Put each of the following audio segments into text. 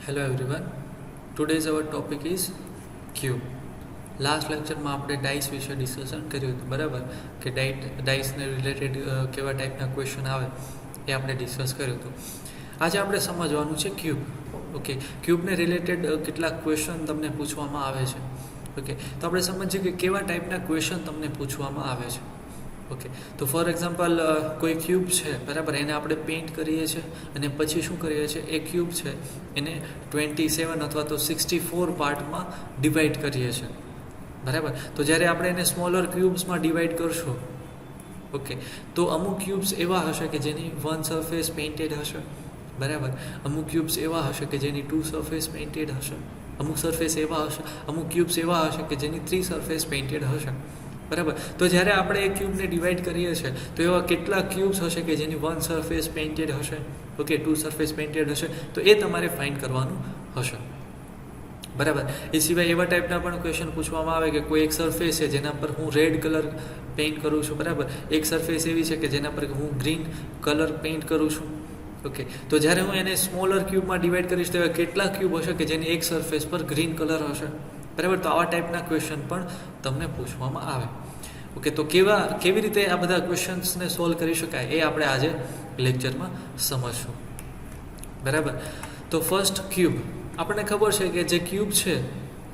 Hello everyone, today's our topic is cube. Last લેક્ચરમાં આપણે dice વિશે ડિસ્કશન કર્યું હતું, બરાબર, કે ડાઇસને રિલેટેડ કેવા ટાઈપના ક્વેશ્ચન આવે એ આપણે ડિસ્કસ કર્યું હતું. આજે આપણે સમજવાનું છે ક્યુબ. ઓકે, ક્યુબને રિલેટેડ કેટલાક ક્વેશ્ચન તમને પૂછવામાં આવે છે. ઓકે, તો આપણે સમજીએ કે કેવા ટાઈપના ક્વેશ્ચન તમને પૂછવામાં આવે છે. ઓકે, તો ફોર એક્ઝામ્પલ કોઈ ક્યુબ છે, બરાબર, એને આપણે પેઇન્ટ કરીએ છીએ અને પછી શું કરીએ છીએ, એ ક્યુબ છે એને 27 અથવા તો 64 પાર્ટમાં ડિવાઈડ કરીએ છીએ, બરાબર. તો જ્યારે આપણે એને સ્મોલર ક્યુબ્સમાં ડિવાઈડ કરશું, ઓકે, તો અમુક ક્યુબ્સ એવા હશે કે જેની 1 સરફેસ પેઇન્ટેડ હશે, બરાબર. અમુક ક્યુબ્સ એવા હશે કે જેની 2 સરફેસ પેઇન્ટેડ હશે. અમુક ક્યુબ્સ એવા હશે કે જેની 3 સરફેસ પેઇન્ટેડ હશે, બરાબર. તો જ્યારે આપણે એ ક્યુબને ડિવાઈડ કરીએ છીએ તો એવા કેટલા ક્યુબ્સ હશે કે જેની 1 સરફેસ પેઇન્ટેડ હશે, ઓકે, 2 સરફેસ પેઇન્ટેડ હશે, તો એ તમારે ફાઇન્ડ કરવાનું હશે, બરાબર. એ સિવાય એવા ટાઈપના પણ ક્વેશ્ચન પૂછવામાં આવે કે કોઈ એક સરફેસ છે જેના પર હું રેડ કલર પેઇન્ટ કરું છું, બરાબર. એક સરફેસ એવી છે કે જેના પર હું ગ્રીન કલર પેઇન્ટ કરું છું. ઓકે, તો જ્યારે હું એને સ્મોલર ક્યુબમાં ડિવાઈડ કરીશ તો એવા કેટલા ક્યુબ હશે કે જેની એક સરફેસ પર ગ્રીન કલર હશે, બરાબર. તો આવા ટાઈપના ક્વેશ્ચન પણ તમને પૂછવામાં આવે. ઓકે, તો કેવી રીતે આ બધા ક્વેશ્ચન્સને સોલ્વ કરી શકાય એ આપણે આજે લેક્ચરમાં સમજશું, બરાબર. તો ફર્સ્ટ ક્યુબ, આપણને ખબર છે કે જે ક્યુબ છે,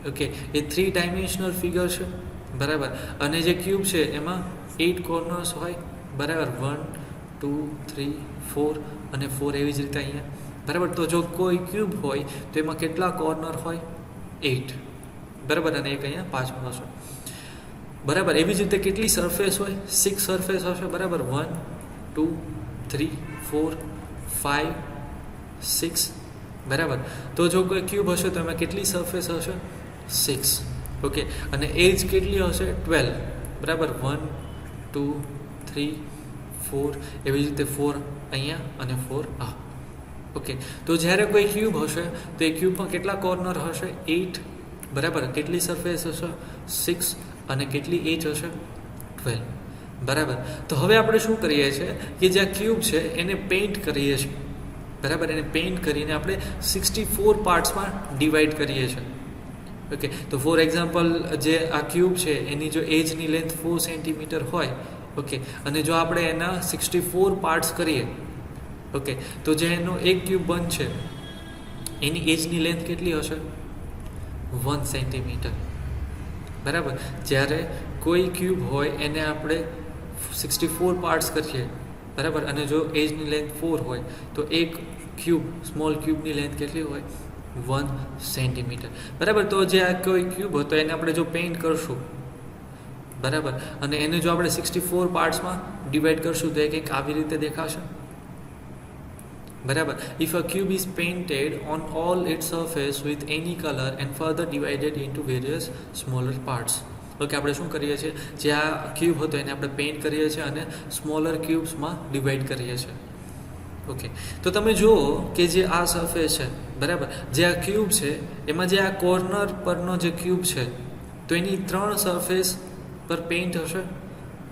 ઓકે, એ 3 ડાયમેન્શનલ ફિગર છે, બરાબર. અને જે ક્યુબ છે એમાં 8 કોર્નર્સ હોય, બરાબર. 1 2 3 4 અને 4 એવી જ રીતે અહીંયા, બરાબર. તો જો કોઈ ક્યુબ હોય તો એમાં કેટલા કોર્નર હોય? 8, બરાબર. અને એક અહીંયા પાછળ હશે, બરાબર. એવી જ રીતે કેટલી સરફેસ હોય? 6 સરફેસ હશે, બરાબર. 1 2 3 4 5 6, બરાબર. તો જો કોઈ ક્યુબ હશે તો એમાં કેટલી સરફેસ હશે? 6, ઓકે. અને એજ કેટલી હશે? 12, બરાબર. 1 2 3 4 એવી જ રીતે 4 અહીંયા અને 4 આ, ઓકે. તો જ્યારે કોઈ ક્યુબ હશે તો એ ક્યુબમાં કેટલા કોર્નર હશે? 8, બરાબર. કેટલી સરફેસ હશે? 6 અને કેટલી એજ હશે? 12, બરાબર. તો હવે આપણે શું કરીએ છીએ કે જે આ ક્યુબ છે એને પેઇન્ટ કરીએ છીએ, બરાબર. એને પેઇન્ટ કરીને આપણે 64 પાર્ટ્સમાં ડિવાઈડ કરીએ છીએ. ઓકે, તો ફોર એક્ઝામ્પલ જે આ ક્યુબ છે એની જો એજની લેન્થ 4 સેન્ટીમીટર હોય, ઓકે, અને જો આપણે એના 64 પાર્ટ્સ કરીએ, ઓકે, તો જે એનો એક ક્યુબ બનશે એની એજની લેન્થ કેટલી હશે? 1 સેન્ટીમીટર, બરાબર. જ્યારે કોઈ ક્યુબ હોય એને આપણે 64 પાર્ટ્સ કરીએ, બરાબર, અને જો એજની લેન્થ 4 હોય તો એક ક્યુબ, સ્મોલ ક્યુબની લેન્થ કેટલી હોય? 1 સેન્ટીમીટર, બરાબર. તો જે આ કોઈ ક્યુબ હતો એને આપણે જો પેઇન્ટ કરશું, બરાબર, અને એને જો આપણે 64 પાર્ટ્સમાં ડિવાઈડ કરશું તો એ કંઈક આવી રીતે દેખાશે, બરાબર. If a cube is painted on all its surface with any colour and further divided into various smaller parts. Okay, આપણે શું કરીએ છીએ, જે આ ક્યુબ હતો એને આપણે પેઇન્ટ કરીએ છીએ અને સ્મોલર ક્યુબ્સમાં ડિવાઈડ કરીએ છીએ. ઓકે, તો તમે જુઓ કે જે આ સરફેસ છે, બરાબર, જે આ ક્યુબ છે એમાં જે આ કોર્નર પરનો જે ક્યુબ છે તો એની 3 સરફેસ પર પેઇન્ટ હશે,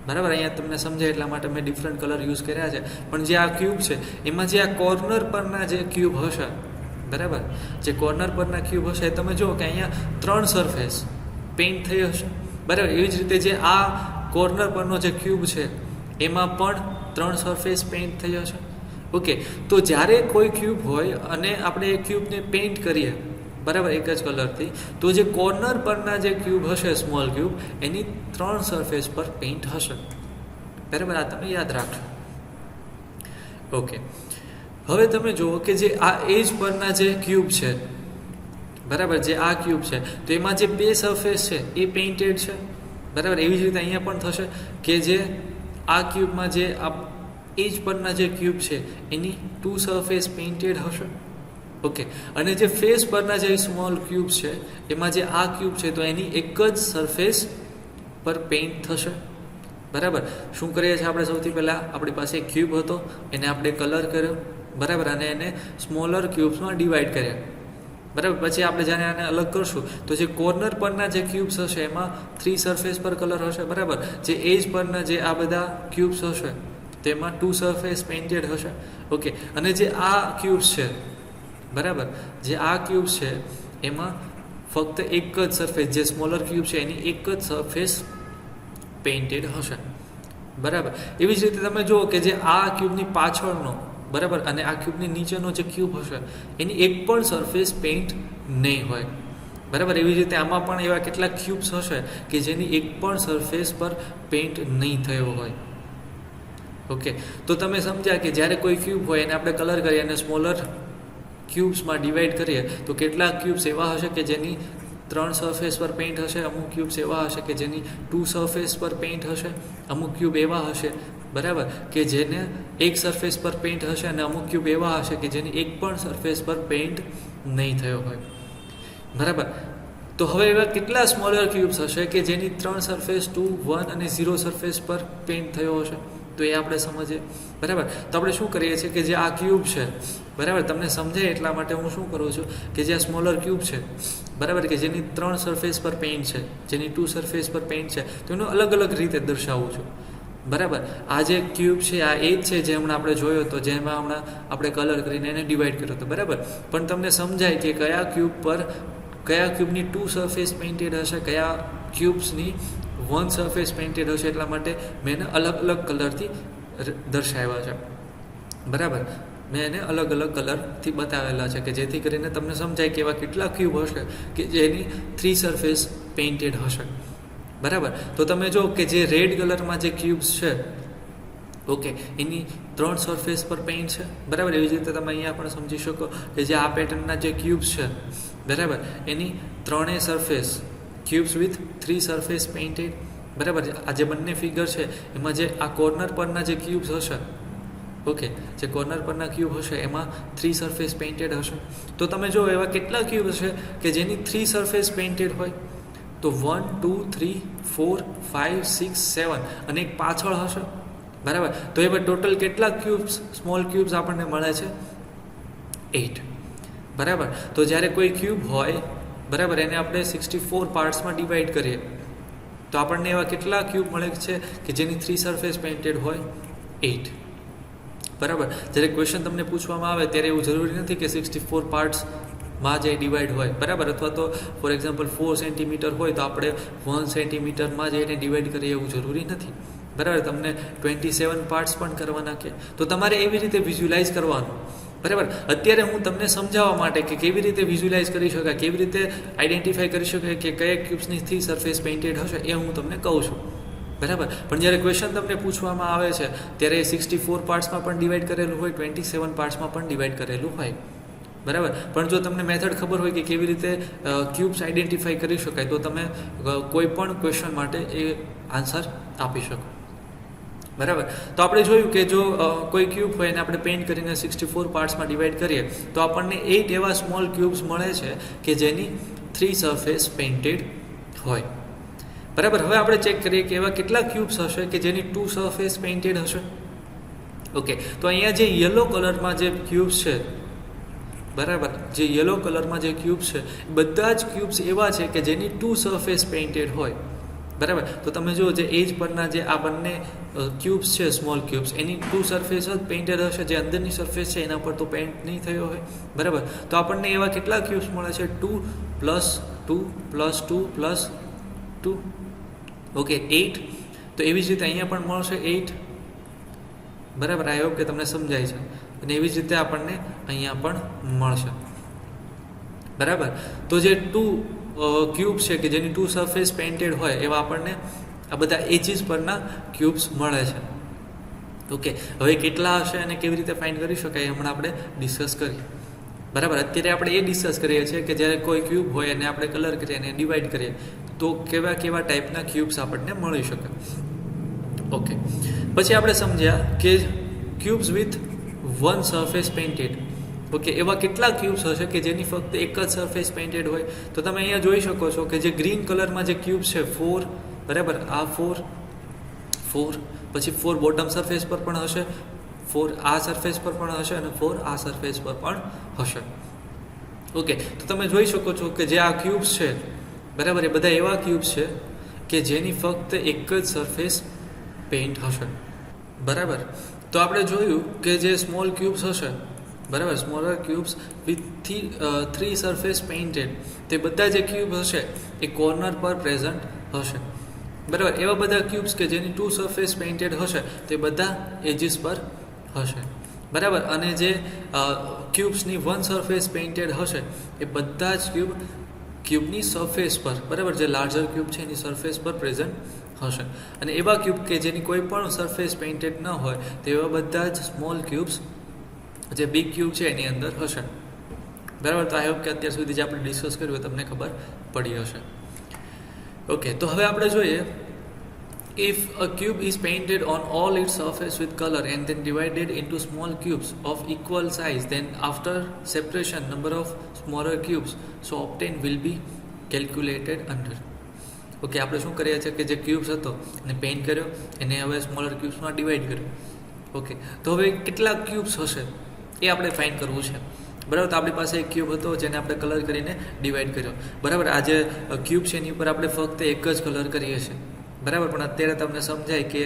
બરાબર. અહીંયા તમને સમજાય એટલા માટે મેં ડિફરન્ટ કલર યુઝ કર્યા છે. પણ જે આ ક્યુબ છે એમાં જે આ કોર્નર પરના જે ક્યુબ હશે, બરાબર, જે કોર્નર પરના ક્યુબ હશે તમે જુઓ કે અહીંયા 3 સરફેસ પેઇન્ટ થઈ હશે, બરાબર. એવી જ રીતે જે આ કોર્નર પરનો જે ક્યુબ છે એમાં પણ 3 સરફેસ પેઇન્ટ થઈ હશે. ઓકે, તો જ્યારે કોઈ ક્યુબ હોય અને આપણે એ ક્યુબને પેઇન્ટ કરીએ, બરાબર, એક જ કલરથી, તો જે કોર્નર પરના જે ક્યુબ હશે, સ્મોલ ક્યુબ, એની 3 સરફેસ પર પેઇન્ટ હશે, બરાબર. આ તમે યાદ રાખજો. ઓકે, હવે તમે જુઓ કે જે આ એજ પરના જે ક્યુબ છે, બરાબર, જે આ ક્યુબ છે તો એમાં જે 2 સરફેસ છે એ પેઇન્ટેડ છે, બરાબર. એવી જ રીતે અહીંયા પણ થશે કે જે આ ક્યુબમાં જે આ એજ પરના જે ક્યુબ છે એની 2 સરફેસ પેઇન્ટેડ હશે, ઓકે. અને જે ફેસ પરના જે સ્મોલ ક્યુબ છે એમાં જે આ ક્યુબ છે તો એની એક જ સરફેસ પર પેઇન્ટ થશે, બરાબર. શું કરીએ છીએ આપણે? સૌથી પહેલાં આપણી પાસે એક ક્યુબ હતો એને આપણે કલર કર્યો, બરાબર, અને એને સ્મોલર ક્યુબ્સમાં ડિવાઈડ કર્યા, બરાબર. પછી આપણે જ્યારે આને અલગ કરશું તો જે કોર્નર પરના જે ક્યુબ્સ હશે એમાં 3 સરફેસ પર કલર હશે, બરાબર. જે એજ પરના જે આ બધા ક્યુબ્સ હશે તેમાં 2 સરફેસ પેઇન્ટેડ હશે, ઓકે. અને જે આ ક્યુબ્સ છે, બરાબર. જે આ ક્યુબ છે એમાં ફક્ત એક જ સરફેસ, જે સ્મોલર ક્યુબ છે એની એક જ સરફેસ પેઇન્ટેડ હશે. બરાબર. એવી જ રીતે તમે જુઓ કે જે આ ક્યુબની પાછળનો, બરાબર, અને આ ક્યુબની નીચેનો જે ક્યુબ હશે એની એક પણ સરફેસ પેઇન્ટ નહીં હોય. બરાબર. એવી જ રીતે આમાં પણ એવા કેટલાક ક્યુબ્સ હશે કે જેની એક પણ સરફેસ પર પેઇન્ટ નહીં થયો હોય. ઓકે, તો તમે સમજ્યા કે જ્યારે કોઈ ક્યુબ હોય એને આપણે કલર કરીએ અને સ્મોલર ક્યુબ્સમાં ડિવાઈડ કરીએ તો કેટલાક ક્યુબ્સ એવા હશે કે જેની 3 સરફેસ પર પેઇન્ટ હશે, અમુક ક્યુબ્સ એવા હશે કે જેની 2 સરફેસ પર પેઇન્ટ હશે, અમુક ક્યુબ એવા હશે, બરાબર, કે જેને એક સરફેસ પર પેઇન્ટ હશે અને અમુક ક્યુબ એવા હશે કે જેની એક પણ સરફેસ પર પેઇન્ટ નહીં થયો હોય. બરાબર. તો હવે એવા કેટલા સ્મોલર ક્યુબ્સ હશે કે જેની 3 સરફેસ, 2, 1 અને 0 સરફેસ પર પેઇન્ટ થયો હશે? તો એ આપણે સમજીએ. બરાબર. તો આપણે શું કરીએ છીએ કે જે આ ક્યુબ છે, બરાબર, તમને સમજાય એટલા માટે હું શું કરું છું કે જે આ સ્મોલર ક્યુબ છે, બરાબર, કે જેની 3 સરફેસ પર પેઇન્ટ છે, જેની 2 સરફેસ પર પેઇન્ટ છે, તો એનું અલગ અલગ રીતે દર્શાવું છું. બરાબર. આ જે ક્યુબ છે આ એ જ છે જે હમણાં આપણે જોયો હતો, જેમાં હમણાં આપણે કલર કરીને એને ડિવાઈડ કર્યો હતો. બરાબર. પણ તમને સમજાય કે કયા ક્યુબની 2 સરફેસ પેઇન્ટેડ હશે, કયા ક્યુબ્સની 1 સરફેસ પેઇન્ટેડ હશે, એટલા માટે મેં એને અલગ અલગ કલરથી દર્શાવ્યા છે. બરાબર. મેં એને અલગ અલગ કલરથી બતાવેલા છે કે જેથી કરીને તમને સમજાય કે એવા કેટલા ક્યુબ હશે કે જેની 3 સરફેસ પેઇન્ટેડ હશે. બરાબર. તો તમે જો કે જે રેડ કલરમાં જે ક્યુબ્સ છે, ઓકે, એની 3 સરફેસ પર પેઇન્ટ છે. બરાબર. એવી જ રીતે તમે અહીંયા પણ સમજી શકો કે જે આ પેટર્નના જે ક્યુબ્સ છે, બરાબર, એની 3 surface, cubes with 3 surface painted. બરાબર. આ જે બંને ફિગર છે એમાં જે આ કોર્નર પરના જે ક્યુબ્સ હશે, ઓકે, જે કોર્નર પરના ક્યુબ હશે એમાં 3 સરફેસ પેઇન્ટેડ હશે. તો તમે જો એવા કેટલા ક્યુબ હશે કે જેની 3 સરફેસ પેઇન્ટેડ હોય? તો 1, 2, 3, 4, 5, 6, 7 અને એક પાછળ હશે. બરાબર. તો એવા ટોટલ કેટલા ક્યુબ્સ, સ્મોલ ક્યુબ્સ આપણને મળે છે? 8. બરાબર. તો જ્યારે કોઈ ક્યુબ હોય, બરાબર, એને આપણે 64 પાર્ટ્સમાં ડિવાઈડ કરીએ તો આપણને એવા કેટલા ક્યુબ મળે છે કે જેની 3 સરફેસ પેઇન્ટેડ હોય? 8. બરાબર. જ્યારે ક્વેશ્ચન તમને પૂછવામાં આવે ત્યારે એવું જરૂરી નથી કે 64 પાર્ટ્સમાં જે ડિવાઈડ હોય. બરાબર. અથવા તો ફોર એક્ઝામ્પલ 4 સેન્ટીમીટર હોય તો આપણે 1 સેન્ટીમીટરમાં જે એને ડિવાઈડ કરીએ એવું જરૂરી નથી. બરાબર. તમને 27 પાર્ટ્સ પણ કરવાના કે તો તમારે એવી રીતે વિઝ્યુલાઇઝ કરવાનું. બરાબર. અત્યારે હું તમને સમજાવવા માટે કે કેવી રીતે વિઝ્યુલાઇઝ કરી શકાય, કેવી રીતે આઈડેન્ટિફાઈ કરી શકાય કે કયા ક્યુબ્સની 3 સરફેસ પેઇન્ટેડ હશે એ હું તમને કહું છું. બરાબર. પણ જ્યારે ક્વેશ્ચન તમને પૂછવામાં આવે છે ત્યારે 64 પાર્ટ્સમાં પણ ડિવાઈડ કરેલું હોય, 27 પાર્ટ્સમાં પણ ડિવાઈડ કરેલું હોય. બરાબર. પણ જો તમને મેથડ ખબર હોય કે કેવી રીતે ક્યુબ્સ આઈડેન્ટિફાઈ કરી શકાય તો તમે કોઈ પણ ક્વેશ્ચન માટે એ આન્સર આપી શકો. બરાબર. તો આપણે જોયું કે જો કોઈ ક્યુબ હોય એને આપણે પેઇન્ટ કરીને 64 પાર્ટ્સમાં ડિવાઈડ કરીએ તો આપણને 8 એવા સ્મોલ ક્યુબ્સ મળે છે કે જેની 3 સરફેસ પેઇન્ટેડ હોય. બરાબર. હવે આપણે ચેક કરીએ કે એવા કેટલા ક્યુબ્સ હશે કે જેની 2 સરફેસ પેઇન્ટેડ હશે. ઓકે, તો અહીંયા જે યલો કલરમાં જે ક્યુબ્સ છે, બરાબર, જે યલો કલરમાં જે ક્યુબ્સ છે બધા જ ક્યુબ્સ એવા છે કે જેની 2 સરફેસ પેઇન્ટેડ હોય. બરાબર. તો તમે જુઓ જે એજ પરના જે આ બંને ક્યુબ્સ છે, સ્મોલ ક્યુબ્સ, એની 2 સરફેસ જ પેઇન્ટેડ હશે. જે અંદરની સરફેસ છે એના પર તો પેઇન્ટ નહીં થયો હોય. બરાબર. તો આપણને એવા કેટલા ક્યુબ્સ મળે છે? 2 + 2 + 2 + 2, ઓકે, 8. તો એવી જ રીતે અહીંયા પણ મળશે 8. બરાબર. આઈ હોપ કે તમને સમજાય છે. અને એવી જ રીતે આપણને અહીંયા પણ મળશે. બરાબર. તો જે 2 ક્યુબ છે કે જેની 2 સરફેસ પેઇન્ટેડ હોય એવા આપણને આ બધા એજીસ પરના ક્યુબ્સ મળે છે. ઓકે, હવે કેટલા હશે અને કેવી રીતે ફાઇન્ડ કરી શકાય હમણાં આપણે ડિસ્કસ કરીએ. બરાબર. અત્યારે આપણે એ ડિસ્કસ કરીએ છીએ કે જ્યારે કોઈ ક્યુબ હોય અને આપણે કલર કરીએ અને ડિવાઈડ કરીએ તો કેવા કેવા ટાઈપના ક્યુબ્સ આપણને મળી શકે. ઓકે, પછી આપણે સમજ્યા કે cubes with 1 surface painted. Okay, એવા કેટલા ક્યુબ્સ હશે કે જેની ફક્ત એક જ સરફેસ પેઇન્ટેડ હોય? તો તમે અહીંયા જોઈ શકો છો કે જે ગ્રીન કલરમાં જે ક્યુબ્સ છે 4, બરાબર, આ 4, પછી 4 બોટમ સરફેસ પર પણ હશે, 4 આ સરફેસ પર પણ હશે અને 4 આ સરફેસ પર પણ હશે. ઓકે, તો તમે જોઈ શકો છો કે જે આ ક્યુબ્સ છે, બરાબર, એ બધા એવા ક્યુબ્સ છે કે જેની ફક્ત એક જ સરફેસ પેઇન્ટ હશે. બરાબર. તો આપણે જોયું કે જે સ્મોલ ક્યુબ્સ હશે, બરાબર, smaller cubes with 3 surface painted, તે બધા જે ક્યુબ હશે એ કોર્નર પર પ્રેઝન્ટ હશે. બરાબર, એવા બધા ક્યુબ્સ કે જેની 2 સરફેસ પેઇન્ટેડ હશે તે બધા એજીસ પર હશે. બરાબર, અને જે ક્યુબ્સની 1 સરફેસ પેઇન્ટેડ હશે એ બધા જ ક્યુબની સરફેસ પર, બરાબર, જે લાર્જર ક્યુબ છે એની સરફેસ પર પ્રેઝન્ટ હશે. અને એવા ક્યુબ કે જેની કોઈ પણ સરફેસ પેઇન્ટેડ ન હોય તેવા બધા જ સ્મોલ ક્યુબ્સ જે બિગ ક્યુબ છે એની અંદર હશે. બરાબર, તો આઈ હોપ કે અત્યાર સુધી જે આપણે ડિસ્કસ કર્યું તમને ખબર પડી હશે. ઓકે, તો હવે આપણે જોઈએ, if a cube is painted on all its surface with color and then divided into small cubes of equal size, then after separation number of smaller cubes so obtained will be calculated under. Okay, આપણે શું કરીએ છીએ કે જે cubes હતો એને paint કર્યો, એને હવે સ્મોલર ક્યુબ્સમાં ડિવાઈડ કર્યો. ઓકે, તો હવે કેટલા ક્યુબ્સ હશે એ આપણે ફાઇન્ડ કરવું છે. બરાબર, તો આપણી પાસે એક ક્યુબ હતો જેને આપણે કલર કરીને ડિવાઈડ કર્યો. બરાબર, આ જે ક્યુબ છે એની ઉપર આપણે ફક્ત એક જ કલર કરીએ છીએ. બરાબર, પણ અત્યારે તમને સમજાય કે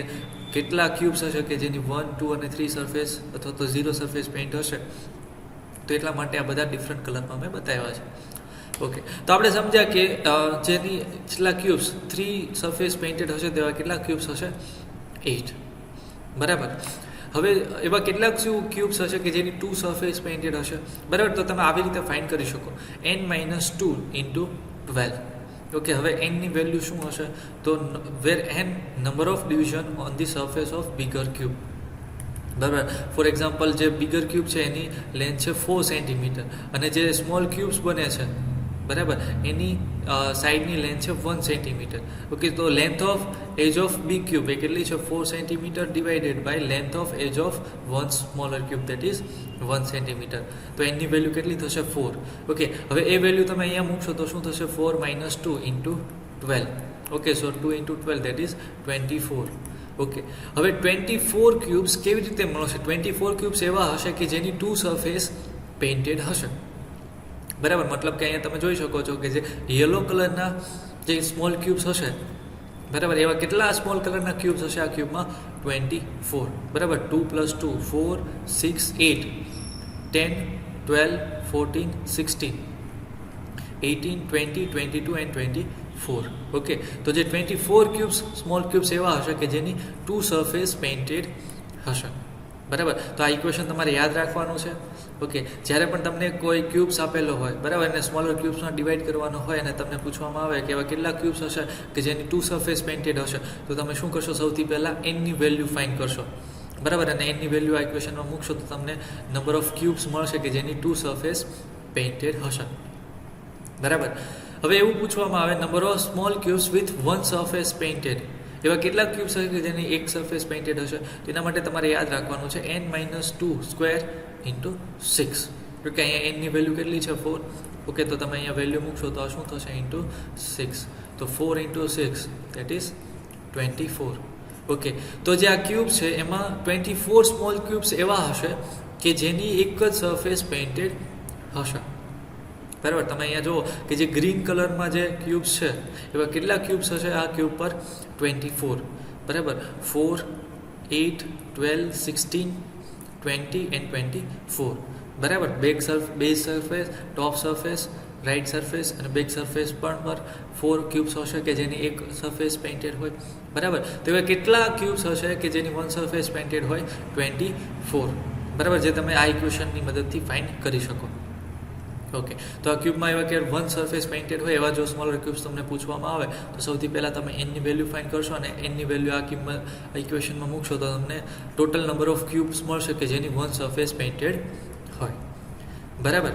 કેટલા ક્યુબ્સ હશે કે જેની 1, 2 અને 3 સરફેસ અથવા તો 0 સરફેસ પેઇન્ટ હશે. તો એટલા માટે આ બધા ડિફરન્ટ કલરમાં મેં બતાવ્યા છે. ઓકે, તો આપણે સમજ્યા કે જેની જેટલા ક્યુબ્સ 3 સરફેસ પેઇન્ટેડ હશે તેવા કેટલા ક્યુબ્સ હશે? 8. બરાબર, હવે એવા કેટલાક ક્યુબ્સ હશે કે જેની 2 સરફેસ પેઇન્ટેડ હશે. બરાબર, તો તમે આવી રીતે ફાઇન્ડ કરી શકો, n-2 × 12. ઓકે, હવે n ની વેલ્યુ શું હશે? તો વેર n number of division on the surface of bigger cube. બરાબર, ફોર એક્ઝામ્પલ જે બિગર ક્યુબ છે એની લેન્થ છે 4 સેન્ટીમીટર અને જે સ્મોલ ક્યુબ્સ બને છે, બરાબર, એની સાઈડની લેન્થ છે 1 સેન્ટીમીટર. ઓકે, તો length of edge of big cube એ કેટલી છે? 4 centimetre divided by length of edge of 1 smaller cube, that is 1 centimetre. તો એની વેલ્યુ કેટલી થશે? 4. ઓકે, હવે એ વેલ્યુ તમે અહીંયા મૂકશો તો શું થશે? 4 - 2 × 12. Okay, so 2 × 12 that is 24. Okay, હવે 24 ક્યુબ્સ કેવી રીતે મળશે? 24 ક્યુબ્સ એવા હશે કે જેની 2 સરફેસ પેઇન્ટેડ હશે. બરાબર, મતલબ કે અહીંયા તમે જોઈ શકો છો કે જે યલો કલરના જે સ્મોલ ક્યુબ્સ હશે, બરાબર, એવા કેટલા સ્મોલ કલરના ક્યુબ્સ હશે આ ક્યુબમાં? 24. બરાબર, 2 + 2 4 6 8 10 12 14 16 18 20 22 and 24. ઓકે, તો જે 24 ક્યુબ્સ સ્મોલ ક્યુબ્સ એવા હશે કે જેની 2 સરફેસ પેઇન્ટેડ હશે. બરાબર, તો આ ઇક્વેશન તમારે યાદ રાખવાનું છે. ઓકે, જ્યારે પણ તમને કોઈ ક્યુબ્સ આપેલો હોય, બરાબર, અને સ્મોલર ક્યુબ્સમાં ડિવાઈડ કરવાનો હોય અને તમને પૂછવામાં આવે કે એવા કેટલા ક્યુબ્સ હશે કે જેની 2 સરફેસ પેઇન્ટેડ હશે, તો તમે શું કરશો? સૌથી પહેલાં n ની વેલ્યુ ફાઇન્ડ કરશો. બરાબર, અને n ની વેલ્યુ આ ઇક્વેશનમાં મૂકશો તો તમને નંબર ઓફ ક્યુબ્સ મળશે કે જેની 2 સરફેસ પેઇન્ટેડ હશે. બરાબર, હવે એવું પૂછવામાં આવે number of small cubes with 1 surface painted, એવા કેટલા ક્યુબ્સ હશે કે જેની 1 સરફેસ પેઇન્ટેડ હશે? તેના માટે તમારે યાદ રાખવાનું છે n-2 × 6. ઓકે, અહીંયા n ની વેલ્યુ કેટલી છે? 4. ઓકે, તો તમે અહીંયા વેલ્યુ મૂકશો તો આ શું થશે? × 6. તો 4 × 6 દેટ ઇઝ 24. ઓકે, તો જે આ ક્યુબ છે એમાં 24 સ્મોલ ક્યુબ્સ એવા હશે કે જેની એક જ સરફેસ પેઇન્ટેડ હશે. બરાબર, તમે અહીંયા જુઓ કે જે ગ્રીન કલરમાં જે ક્યુબ્સ છે એવા કેટલા ક્યુબ્સ હશે આ ક્યુબ પર? 24. બરાબર, 4 8 12 16 20 and 24. બરાબર, બેઝ સરફેસ, ટોપ સરફેસ, રાઇટ સરફેસ અને બેક સરફેસ પર 4 ક્યુબ્સ હશે કે જેની એક સરફેસ પેઇન્ટેડ હોય. બરાબર, તો એવા કેટલા ક્યુબ્સ હશે કે જેની 1 સરફેસ પેઇન્ટેડ હોય? 24. બરાબર, જે તમે આ ઇક્વેશનની મદદથી ફાઇન્ડ કરી શકો. ઓકે, તો આ ક્યુબમાં એવા કે 1 સરફેસ પેઇન્ટેડ હોય એવા જો સ્મોલર ક્યુબ્સ તમને પૂછવામાં આવે તો સૌથી પહેલાં તમે n ની વેલ્યુ ફાઇન્ડ કરશો અને n ની વેલ્યુ આ ઇક્વેશનમાં મૂકશો તો તમને ટોટલ નંબર ઓફ ક્યુબ્સ મળશે કે જેની 1 સરફેસ પેઇન્ટેડ હોય. બરાબર,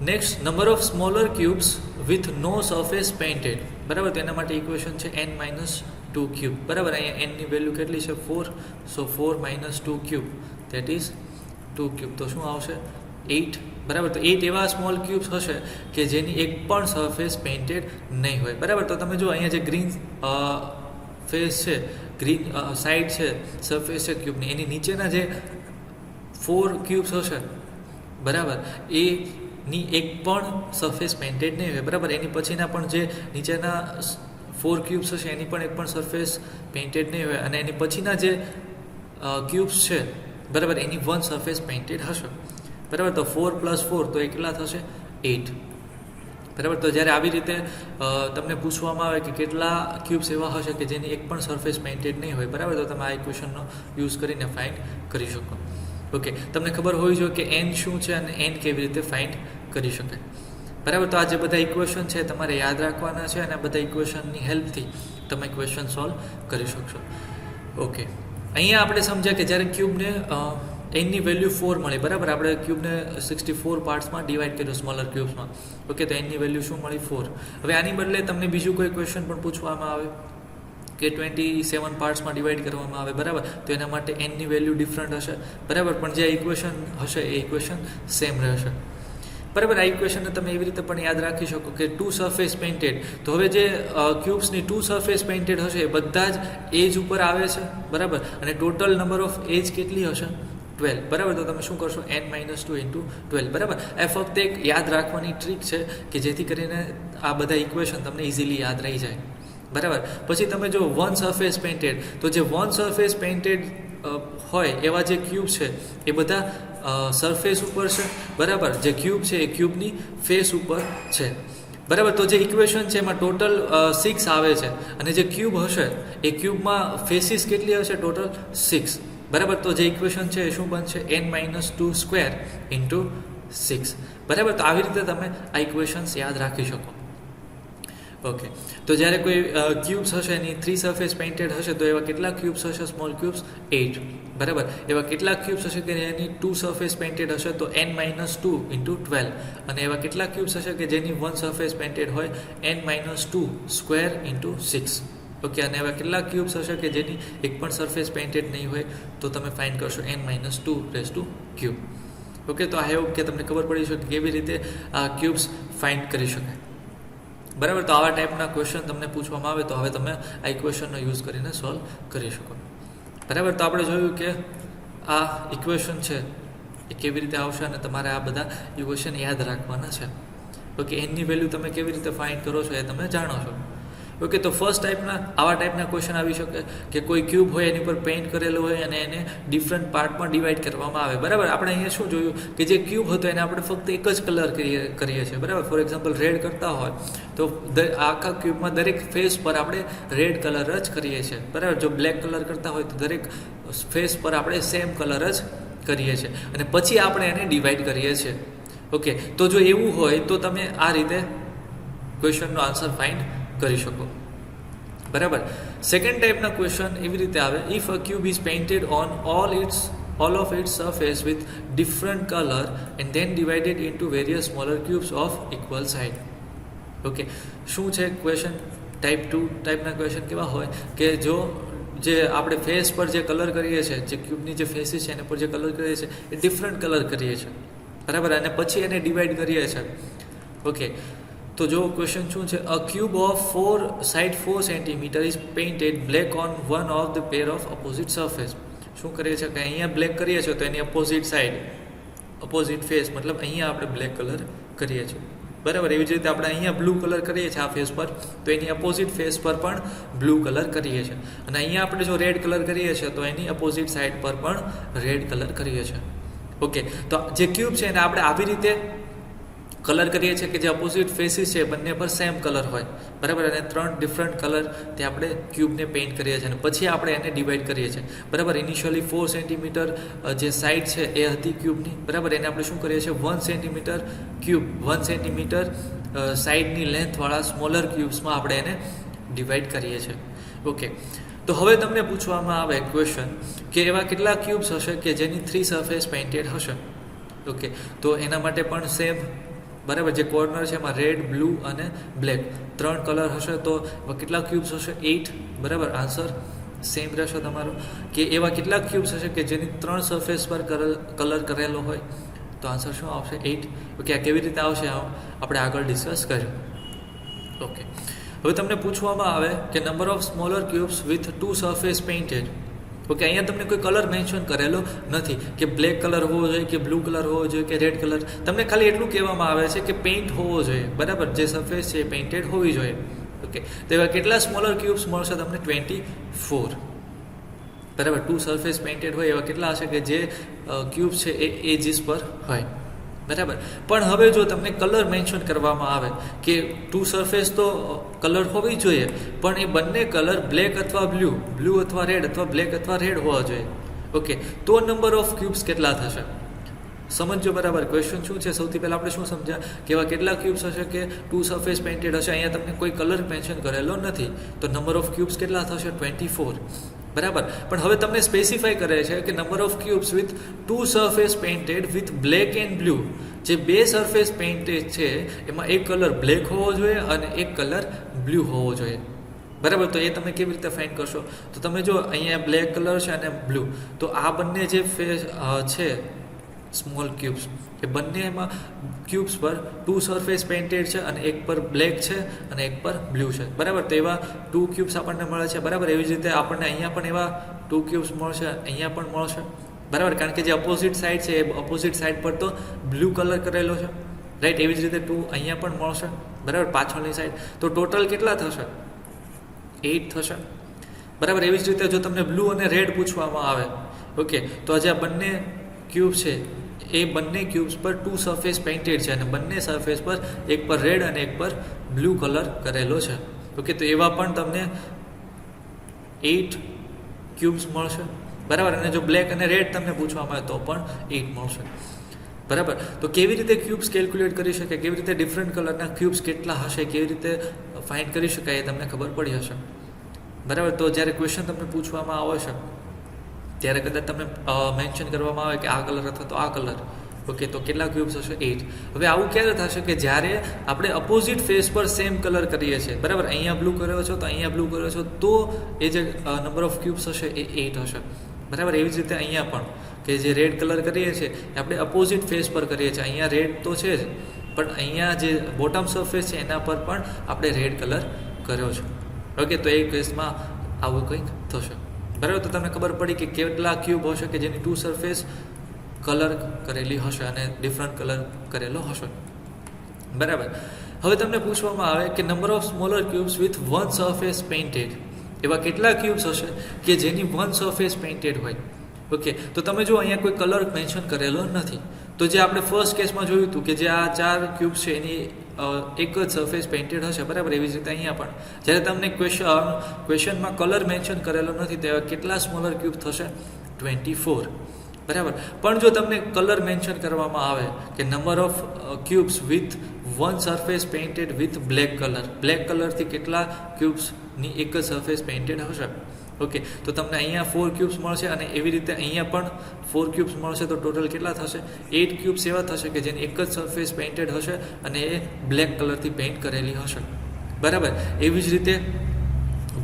next number of smaller cubes with no surface painted. બરાબર, તો એના માટે ઇક્વેશન છે n-2 ક્યુબ. બરાબર, અહીંયા n ની વેલ્યુ કેટલી છે? 4. સો 4 - 2 ક્યુબ દેટ ઇઝ 2 ક્યુબ. તો શું આવશે? 8. બરાબર, તો 8 એવા સ્મોલ ક્યુબ્સ હશે કે જેની એક પણ સરફેસ પેઇન્ટેડ નહીં હોય. બરાબર, તો તમે જો અહીંયા જે ગ્રીન ફેસ છે, ગ્રીન સાઈડ છે સરફેસ છે ક્યુબની, એની નીચેના જે 4 ક્યુબ્સ હશે, બરાબર, એની એક પણ સરફેસ પેઇન્ટેડ નહીં હોય. બરાબર, એની પછીના પણ જે નીચેના 4 ક્યુબ્સ હશે એની પણ એક પણ સરફેસ પેઇન્ટેડ નહીં હોય અને એની પછીના જે ક્યુબ્સ છે, બરાબર, એની 1 સરફેસ પેઇન્ટેડ હશે. બરાબર. તો 4 + 4 તો એ કેટલા થશે? 8. બરાબર. તો જ્યારે આવી રીતે તમને પૂછવામાં આવે કે કેટલા ક્યુબ્સ એવા હશે કે જેની એક પણ સરફેસ પેઇન્ટેડ નહીં હોય, બરાબર, તો તમે આ ઇક્વેશનનો યુઝ કરીને ફાઇન્ડ કરી શકો. ઓકે, તમને ખબર હોવી જોઈએ કે n શું છે અને n કેવી રીતે ફાઇન્ડ કરી શકાય. બરાબર. તો આ જે બધા ઇક્વેશન છે તમારે યાદ રાખવાના છે અને આ બધા ઇક્વેશનની હેલ્પથી તમે ઇક્વેશન સોલ્વ કરી શકશો. ઓકે, અહીંયા આપણે સમજ્યા કે જ્યારે ક્યુબને એનની વેલ્યુ 4 મળી, બરાબર, આપણે ક્યુબને 64 પાર્ટ્સમાં ડિવાઈડ કર્યો સ્મોલર ક્યુબ્સમાં. ઓકે, તો એનની વેલ્યુ શું મળી? 4. હવે આની બદલે તમને બીજું કોઈ ક્વેશ્ચન પણ પૂછવામાં આવે કે 27 પાર્ટ્સમાં ડિવાઈડ કરવામાં આવે, બરાબર, તો એના માટે એનની વેલ્યુ ડિફરન્ટ હશે, બરાબર, પણ જે ઇક્વેશન હશે એ ઇક્વેશન સેમ રહેશે. બરાબર. આ ઇક્વેશનને તમે એવી રીતે પણ યાદ રાખી શકો કે 2 સરફેસ પેઇન્ટેડ. તો હવે જે ક્યુબ્સની 2 સરફેસ પેઇન્ટેડ હશે એ બધા જ એજ ઉપર આવે છે, બરાબર, અને ટોટલ નંબર ઓફ એજ કેટલી હશે? 12. બરાબર. તો તમે શું કરશો? n - 2 × 12. બરાબર. આ ફક્ત એક યાદ રાખવાની ટ્રીક છે કે જેથી કરીને આ બધા ઇક્વેશન તમને ઇઝીલી યાદ રહી જાય. બરાબર. પછી તમે જો 1 સરફેસ પેઇન્ટેડ, તો જે 1 સરફેસ પેઇન્ટેડ હોય એવા જે ક્યુબ છે એ બધા સરફેસ ઉપર છે, બરાબર. જે ક્યુબ છે એ ક્યુબની ફેસ ઉપર છે, બરાબર. તો જે ઇક્વેશન છે એમાં ટોટલ 6 આવે છે અને જે ક્યુબ હશે એ ક્યુબમાં ફેસીસ કેટલી હશે? ટોટલ 6, બરાબર. તો જે ઇક્વેશન છે એ શું બનશે? n - 2 સ્ક્વેર × 6, બરાબર. તો આવી રીતે તમે આ ઇક્વેશન્સ યાદ રાખી શકો. ઓકે, તો જ્યારે કોઈ ક્યુબ્સ હશે એની 3 સરફેસ પેઇન્ટેડ હશે તો એવા કેટલા ક્યુબ્સ હશે? સ્મોલ ક્યુબ્સ 8, બરાબર. એવા કેટલા ક્યુબ્સ હશે કે એની 2 સરફેસ પેઇન્ટેડ હશે તો n - 2 × 12, અને એવા કેટલા ક્યુબ્સ હશે કે જેની 1 સરફેસ પેઇન્ટેડ હોય? n - 2 square × 6. ઓકે, અને એવા કેટલા ક્યુબ્સ હશે કે જેની એક પણ સરફેસ પેઇન્ટેડ નહીં હોય તો તમે ફાઇન્ડ કરશો n - 2³ ઓકે, તો આ હોપ કે તમને ખબર પડી છે કે કેવી રીતે આ ક્યુબ્સ ફાઇન્ડ કરી શકાય. બરાબર. તો આવા ટાઈપના ક્વેશ્ચન તમને પૂછવામાં આવે તો હવે તમે આ ઇક્વેશનનો યુઝ કરીને સોલ્વ કરી શકો. બરાબર. તો આપણે જોયું કે આ ઇક્વેશન છે એ કેવી રીતે આવશે અને તમારે આ બધા ઇક્વેશન યાદ રાખવાના છે. ઓકે, એની વેલ્યુ તમે કેવી રીતે ફાઇન્ડ કરો છો એ તમે જાણો છો. ઓકે, તો ફર્સ્ટ આવા ટાઈપના ક્વેશ્ચન આવી શકે કે કોઈ ક્યુબ હોય એની પર પેઇન્ટ કરેલું હોય અને એને ડિફરન્ટ પાર્ટમાં ડિવાઈડ કરવામાં આવે, બરાબર. આપણે અહીંયા શું જોયું કે જે ક્યુબ હતો એને આપણે ફક્ત એક જ કલર કરીએ છીએ, બરાબર. ફોર એક્ઝામ્પલ રેડ કરતા હોય તો આખા ક્યુબમાં દરેક ફેસ પર આપણે રેડ કલર જ કરીએ છીએ, બરાબર. જો બ્લેક કલર કરતા હોય તો દરેક ફેસ પર આપણે સેમ કલર જ કરીએ છીએ અને પછી આપણે એને ડિવાઈડ કરીએ છીએ. ઓકે, તો જો એવું હોય તો તમે આ રીતે ક્વેશ્ચનનો આન્સર ફાઇન્ડ કરી શકો, બરાબર. સેકન્ડ ટાઈપના ક્વેશ્ચન એવી રીતે આવે: if a cube is painted on all of its surface with different color and then divided into various smaller cubes of equal size. Okay, શું છે ક્વેશ્ચન? ટાઈપ 2 ટાઈપના ક્વેશ્ચન કેવા હોય કે જે આપણે ફેસ પર જે કલર કરીએ છીએ, જે ક્યુબની જે ફેસીસ છે એના પર જે કલર કરીએ છીએ એ ડિફરન્ટ કલર કરીએ છીએ, બરાબર, અને પછી એને ડિવાઈડ કરીએ છીએ. ઓકે, તો જો ક્વેશ્ચન શું છે: a cube of 4 cm is painted black on one of the pair of opposite surface. શું કરીએ છીએ કે અહીંયા બ્લેક કરીએ છીએ તો એની અપોઝિટ સાઈડ, અપોઝિટ ફેસ, મતલબ અહીંયા આપણે બ્લેક કલર કરીએ છીએ, બરાબર. એવી જ રીતે આપણે અહીંયા બ્લુ કલર કરીએ છીએ આ ફેસ પર તો એની અપોઝિટ ફેસ પર પણ બ્લુ કલર કરીએ છીએ, અને અહીંયા આપણે જો રેડ કલર કરીએ છીએ તો એની અપોઝિટ સાઈડ પર પણ રેડ કલર કરીએ છીએ. ઓકે, તો જે ક્યુબ છે એને આપણે આવી રીતે કલર કરીએ છીએ કે જે અપોઝિટ ફેસીસ છે બંને પર સેમ કલર હોય, બરાબર, અને 3 ડિફરન્ટ કલર તે આપણે ક્યુબને પેઇન્ટ કરીએ છીએ અને પછી આપણે એને ડિવાઈડ કરીએ છીએ, બરાબર. ઇનિશિયલી 4 cm જે સાઇડ છે એ હતી ક્યુબની, બરાબર, એને આપણે શું કરીએ છીએ 1 cm ક્યુબ 1 cm સાઇડની લેન્થવાળા સ્મોલર ક્યુબ્સમાં આપણે એને ડિવાઈડ કરીએ છીએ. ઓકે, તો હવે તમને પૂછવામાં આવે ક્વેશ્ચન કે એવા કેટલા ક્યુબ્સ હશે કે જેની 3 સરફેસ પેઇન્ટેડ હશે. ઓકે, તો એના માટે પણ સેમ, બરાબર, જે કોર્નર છે એમાં રેડ, બ્લુ અને બ્લેક 3 કલર હશે તો કેટલા ક્યુબ્સ હશે? 8, બરાબર. આન્સર સેમ રહેશે તમારો કે એવા કેટલા ક્યુબ્સ હશે કે જેની 3 સરફેસ પર કલર કરેલો હોય, તો આન્સર શું આવશે? 8. ઓકે, આ કેવી રીતે આવશે આપણે આગળ ડિસ્કસ કર્યું. ઓકે, હવે તમને પૂછવામાં આવે કે number of smaller cubes with 2 surface painted. Okay, અહીંયા તમને કોઈ કલર મેન્શન કરેલો નથી કે બ્લેક કલર હોવો જોઈએ કે બ્લુ કલર હોવો જોઈએ કે રેડ કલર, તમને ખાલી એટલું કહેવામાં આવે છે કે પેઇન્ટ હોવો જોઈએ, બરાબર, જે સરફેસ છે એ પેઇન્ટેડ હોવી જોઈએ. ઓકે, તો એવા કેટલા સ્મોલર ક્યુબ્સ મળશે તમને? 24. બરાબર. 2 સરફેસ પેઇન્ટેડ હોય એવા કેટલા હશે કે જે ક્યુબ્સ છે એ એજીસ પર હોય, બરાબર. પણ હવે જો તમને કલર મેન્શન કરવામાં આવે કે 2 સરફેસ તો કલર હોવી જોઈએ, પણ એ બંને કલર બ્લેક અથવા બ્લુ અથવા રેડ અથવા બ્લેક અથવા રેડ હોવા જોઈએ, ઓકે, તો નંબર ઓફ ક્યુબ્સ કેટલા થશે? સમજો બરાબર. ક્વેશ્ચન શું છે? સૌથી પહેલાં આપણે શું સમજ્યા કે એવા કેટલા ક્યુબ્સ હશે કે 2 સરફેસ પેઇન્ટેડ હશે. અહીંયા તમને કોઈ કલર મેન્શન કરેલો નથી, તો નંબર ઓફ ક્યુબ્સ કેટલા થશે? 24, બરાબર. પણ હવે તમને સ્પેસિફાઈ કરે છે કે number of cubes with 2 surface painted with black and blue. જે 2 સરફેસ પેઇન્ટેડ છે એમાં એક કલર બ્લેક હોવો જોઈએ અને એક કલર બ્લુ હોવો જોઈએ, બરાબર. તો એ તમે કેવી રીતે ફાઇન્ડ કરશો? તો તમે જો અહીંયા બ્લેક કલર છે અને બ્લુ, તો આ બંને જે ફેસ છે સ્મોલ ક્યુબ્સ, એ બંનેમાં ક્યુબ્સ પર 2 સરફેસ પેઇન્ટેડ છે અને એક પર બ્લેક છે અને એક પર બ્લુ છે, બરાબર. તો એવા 2 ક્યુબ્સ આપણને મળે છે, બરાબર. એવી જ રીતે આપણને અહીંયા પણ એવા 2 ક્યુબ્સ મળશે, અહીંયા પણ મળશે, બરાબર. કારણ કે જે અપોઝિટ સાઈડ છે એ અપોઝિટ સાઈડ પર તો બ્લુ કલર કરેલો છે, રાઈટ. એવી જ રીતે 2 અહીંયા પણ મળશે, બરાબર, પાછળની સાઈડ. તો ટોટલ કેટલા થશે? 8 થશે, બરાબર. એવી જ રીતે જો તમને બ્લુ અને રેડ પૂછવામાં આવે, ઓકે, તો આજે આ બંને ક્યુબ છે એ બંને ક્યુબ્સ પર 2 સરફેસ પેઇન્ટેડ છે અને બંને સરફેસ પર એક પર રેડ અને એક પર બ્લુ કલર કરેલો છે, ઓકે. તો એવા પણ તમને 8 ક્યુબ્સ મળશે, બરાબર. અને જો બ્લેક અને રેડ તમને પૂછવામાં આવે તો પણ 8 મળશે, બરાબર. તો કેવી રીતે ક્યુબ્સ કેલ્ક્યુલેટ કરી શકાય, કેવી રીતે ડિફરન્ટ કલરના ક્યુબ્સ કેટલા હશે, કેવી રીતે ફાઇન્ડ કરી શકાય એ તમને ખબર પડી હશે, બરાબર. તો જ્યારે ક્વેશ્ચન તમને પૂછવામાં આવે છે ત્યારે કદાચ તમને મેન્શન કરવામાં આવે કે આ કલર અથવા તો આ કલર, ઓકે, તો કેટલા ક્યુબ્સ હશે? 8. હવે આવું ક્યારે થશે કે જ્યારે આપણે અપોઝિટ ફેસ પર સેમ કલર કરીએ છીએ, બરાબર. અહીંયા બ્લુ કર્યો છો તો અહીંયા બ્લુ કર્યો છો, તો એ જે નંબર ઓફ ક્યુબ્સ હશે એ 8 હશે, બરાબર. એવી જ રીતે અહીંયા પણ કે જે રેડ કલર કરીએ છીએ એ આપણે અપોઝિટ ફેસ પર કરીએ છીએ. અહીંયા રેડ તો છે જ, પણ અહીંયા જે બોટમ સરફેસ છે એના પર પણ આપણે રેડ કલર કર્યો છે, ઓકે. તો એ કેસમાં આવું કંઈક થશે, બરાબર. તો તમને ખબર પડી કે કેટલા ક્યુબ હશે કે જેની 2 સરફેસ કલર કરેલી હશે અને ડિફરન્ટ કલર કરેલો હશે, બરાબર. હવે તમને પૂછવામાં આવે કે number of smaller cubes with 1 surface painted. એવા કેટલા ક્યુબ્સ હશે કે જેની 1 સરફેસ પેઇન્ટેડ હોય, ઓકે. તો તમે જો અહીંયા કોઈ કલર મેન્શન કરેલો નથી, તો જે આપણે ફર્સ્ટ કેસમાં જોયું હતું કે જે આ 4 ક્યુબ્સ છે એની એક જ સરફેસ પેઇન્ટેડ હશે, બરાબર. એવી જ રીતે અહીંયા પણ જ્યારે તમને ક્વેશ્ચનમાં કલર મેન્શન કરેલો નથી તો કેટલા સ્મોલર ક્યુબ થશે? 24, બરાબર. પણ જો તમને કલર મેન્શન કરવામાં આવે કે number of cubes with 1 surface painted with black કલરથી કેટલા ક્યુબ્સની એક જ સરફેસ પેઇન્ટેડ હશે, ઓકે, તો તમને અહીંયા 4 ક્યુબ્સ મળશે અને એવી રીતે અહીંયા પણ 4 ક્યુબ્સ મળશે. તો ટોટલ કેટલા થશે? 8 ક્યુબ્સ એવા થશે કે જેની એક જ સરફેસ પેઇન્ટેડ હશે અને એ બ્લેક કલરથી પેઇન્ટ કરેલી હશે, બરાબર. એવી જ રીતે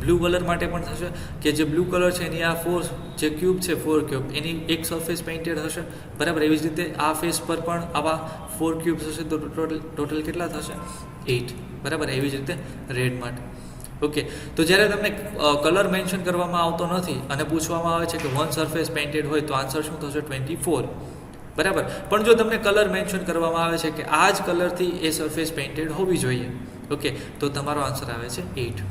બ્લુ કલર માટે પણ થશે કે જે બ્લુ કલર છે એની આ 4 જે ક્યુબ છે 4 ક્યુબ એની એક સરફેસ પેઇન્ટેડ હશે, બરાબર. એવી જ રીતે આ ફેસ પર પણ આવા 4 ક્યુબ્સ હશે, તો ટોટલ કેટલા થશે? 8, બરાબર. એવી જ રીતે રેડ માટે, ઓકે. તો જ્યારે તમને કલર મેન્શન કરવામાં આવતો નથી અને પૂછવામાં આવે છે કે 1 સરફેસ પેઇન્ટેડ હોય તો આન્સર શું થશે? 24, બરાબર. પણ જો તમને કલર મેન્શન કરવામાં આવે છે કે આ જ કલરથી એ સરફેસ પેઇન્ટેડ હોવી જોઈએ, ઓકે, તો તમારો આન્સર આવે છે 8,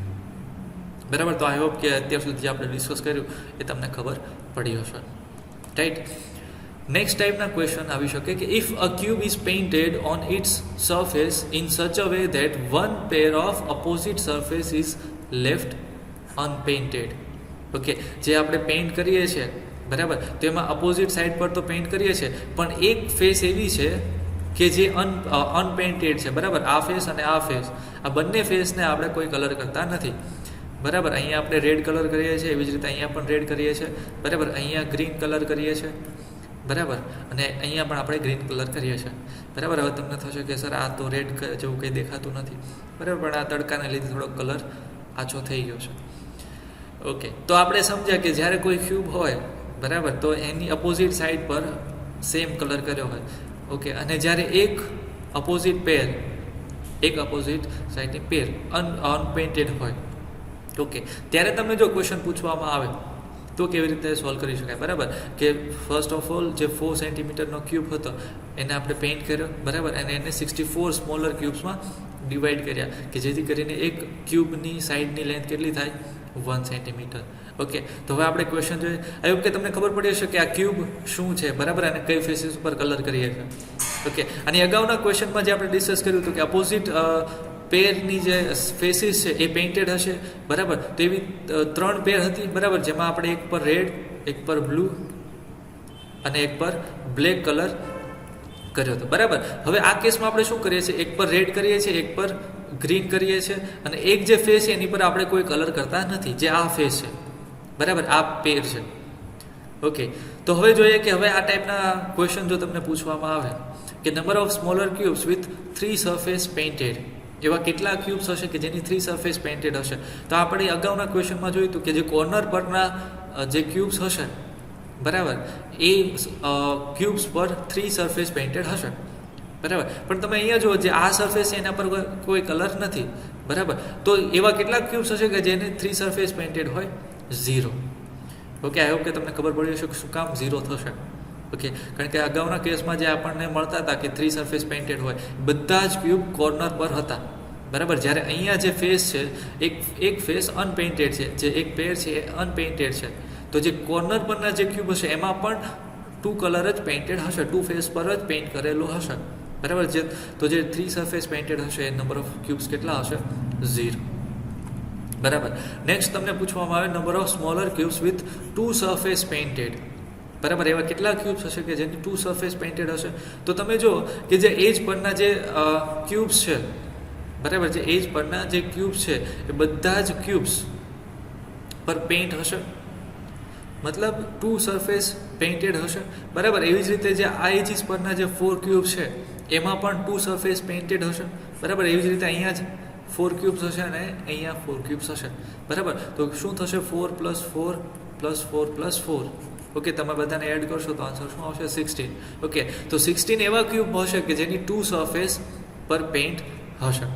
બરાબર. તો આઈ હોપ કે અત્યાર સુધી જે આપણે ડિસ્કસ કર્યું એ તમને ખબર પડી હશે, રાઈટ. નેક્સ્ટ ટાઈપના ક્વેશ્ચન આવી શકે કે if a cube is painted on its surface in such a way that 1 pair of opposite surface is left unpainted, okay. જે આપણે પેઇન્ટ કરીએ છીએ, બરાબર, તો એમાં અપોઝિટ સાઈડ પર તો પેઇન્ટ કરીએ છીએ પણ એક ફેસ એવી છે કે જે અનપેઇન્ટેડ છે, બરાબર. આ ફેસ અને આ ફેસ, આ બંને ફેસને આપણે કોઈ કલર કરતા નથી, બરાબર. અહીંયા આપણે રેડ કલર કરીએ છીએ, એવી જ રીતે અહીંયા પણ રેડ કરીએ છીએ, બરાબર. અહીંયા ગ્રીન કલર કરીએ છીએ, બરાબર. અને અહીંયા પણ આપણે ગ્રીન કલર કરીએ છીએ, બરાબર. હવે તમને થશે કે સર આ તો રેડ જેવું કંઈ દેખાતું નથી, બરાબર, પણ આ તડકાને લીધે થોડો કલર આછો થઈ ગયો છે, ઓકે. તો આપણે સમજ્યા કે જ્યારે કોઈ ક્યુબ હોય, બરાબર, તો એની અપોઝિટ સાઈડ પર સેમ કલર કર્યો હોય, ઓકે. અને જ્યારે એક અપોઝિટ સાઈડની પેર અનપેઇન્ટેડ હોય, ઓકે, ત્યારે તમને જો ક્વેશ્ચન પૂછવામાં આવે તો કેવી રીતે સોલ્વ કરી શકાય, બરાબર. કે ફર્સ્ટ ઓફ ઓલ જે 4 સેન્ટીમીટરનો ક્યુબ હતો એને આપણે પેઇન્ટ કર્યો, બરાબર, અને એને 64 સ્મોલર ક્યુબ્સમાં ડિવાઈડ કર્યા કે જેથી કરીને એક ક્યુબની સાઈડની લેન્થ કેટલી થાય? 1 સેન્ટીમીટર. ઓકે, તો હવે આપણે ક્વેશ્ચન જોઈએ. આઈ હોપ કે તમને ખબર પડી હશે કે આ ક્યુબ શું છે, બરાબર, અને કઈ ફેસીસ ઉપર કલર કરીએ છીએ. ઓકે, અને અગાઉના ક્વેશ્ચનમાં જે આપણે ડિસ્કસ કર્યું હતું કે અપોઝિટ પેરની જે ફેસીસ છે એ પેઇન્ટેડ હશે, બરાબર. તો એવી 3 પેર હતી, બરાબર, જેમાં આપણે એક પર રેડ, એક પર બ્લુ અને એક પર બ્લેક કલર કર્યો હતો, બરાબર. હવે આ કેસમાં આપણે શું કરીએ છીએ, એક પર રેડ કરીએ છીએ, એક પર ગ્રીન કરીએ છીએ, અને એક જે ફેસ છે એની પર આપણે કોઈ કલર કરતા નથી, જે આ ફેસ છે, બરાબર, આ પેર છે. ઓકે, તો હવે જોઈએ કે હવે આ ટાઈપના ક્વેશ્ચન જો તમને પૂછવામાં આવે કે number of smaller cubes with 3 surface painted, એવા કેટલા ક્યુબ્સ હશે કે જેની 3 સરફેસ પેઇન્ટેડ હશે. તો આપણે અગાઉના ક્વેશ્ચનમાં જોયું હતું કે જે કોર્નર પરના જે ક્યુબ્સ હશે, બરાબર, એ ક્યુબ્સ પર 3 સરફેસ પેઇન્ટેડ હશે, બરાબર. પણ તમે અહીંયા જુઓ, જે આ સરફેસ છે એના પર કોઈ કલર નથી, બરાબર. તો એવા કેટલા ક્યુબ્સ હશે કે જેને 3 સરફેસ પેઇન્ટેડ હોય? 0. ઓકે, આઈ હોપ કે તમને ખબર પડી હશે કે શું કામ 0 થશે. ઓકે, કારણ કે અગાઉના કેસમાં જે આપણને મળતા હતા કે 3 સરફેસ પેઇન્ટેડ હોય, બધા જ ક્યુબ કોર્નર પર હતા, બરાબર. જ્યારે અહીંયા જે ફેસ છે, એક ફેસ અનપેઇન્ટેડ છે, જે એક પેર છે એ અનપેઇન્ટેડ છે. તો જે કોર્નર પરના જે ક્યુબ હશે એમાં પણ 2 કલર જ પેઇન્ટેડ હશે, 2 ફેસ પર જ પેઇન્ટ કરેલું હશે, બરાબર. તો જે 3 સરફેસ પેઇન્ટેડ હશે એ નંબર ઓફ ક્યુબ્સ કેટલા હશે? 0, બરાબર. નેક્સ્ટ તમને પૂછવામાં આવે number of smaller cubes with 2 surface painted, બરાબર. એવા કેટલા ક્યુબ્સ હશે કે જેની 2 સરફેસ પેઇન્ટેડ હશે? તો તમે જો કે જે એજ પરના જે ક્યુબ્સ છે, બરાબર, જે એજ પરના જે ક્યુબ્સ છે એ બધા જ ક્યુબ્સ પર પેઇન્ટ હશે, મતલબ 2 સરફેસ પેઇન્ટેડ હશે, બરાબર. એવી જ રીતે જે આ એજીસ પરના જે 4 ક્યુબ છે એમાં પણ 2 સરફેસ પેઇન્ટેડ હશે, બરાબર. એવી જ રીતે અહીંયા જ 4 ક્યુબ્સ હશે અને અહીંયા 4 ક્યુબ્સ હશે, બરાબર. તો શું થશે? 4 + 4 + 4 + 4. ઓકે, તમે બધાને એડ કરશો તો આન્સર શું આવશે? 16. ઓકે, તો 16 એવા ક્યુબ હશે કે જેની 2 સરફેસ પર પેઇન્ટ હશે,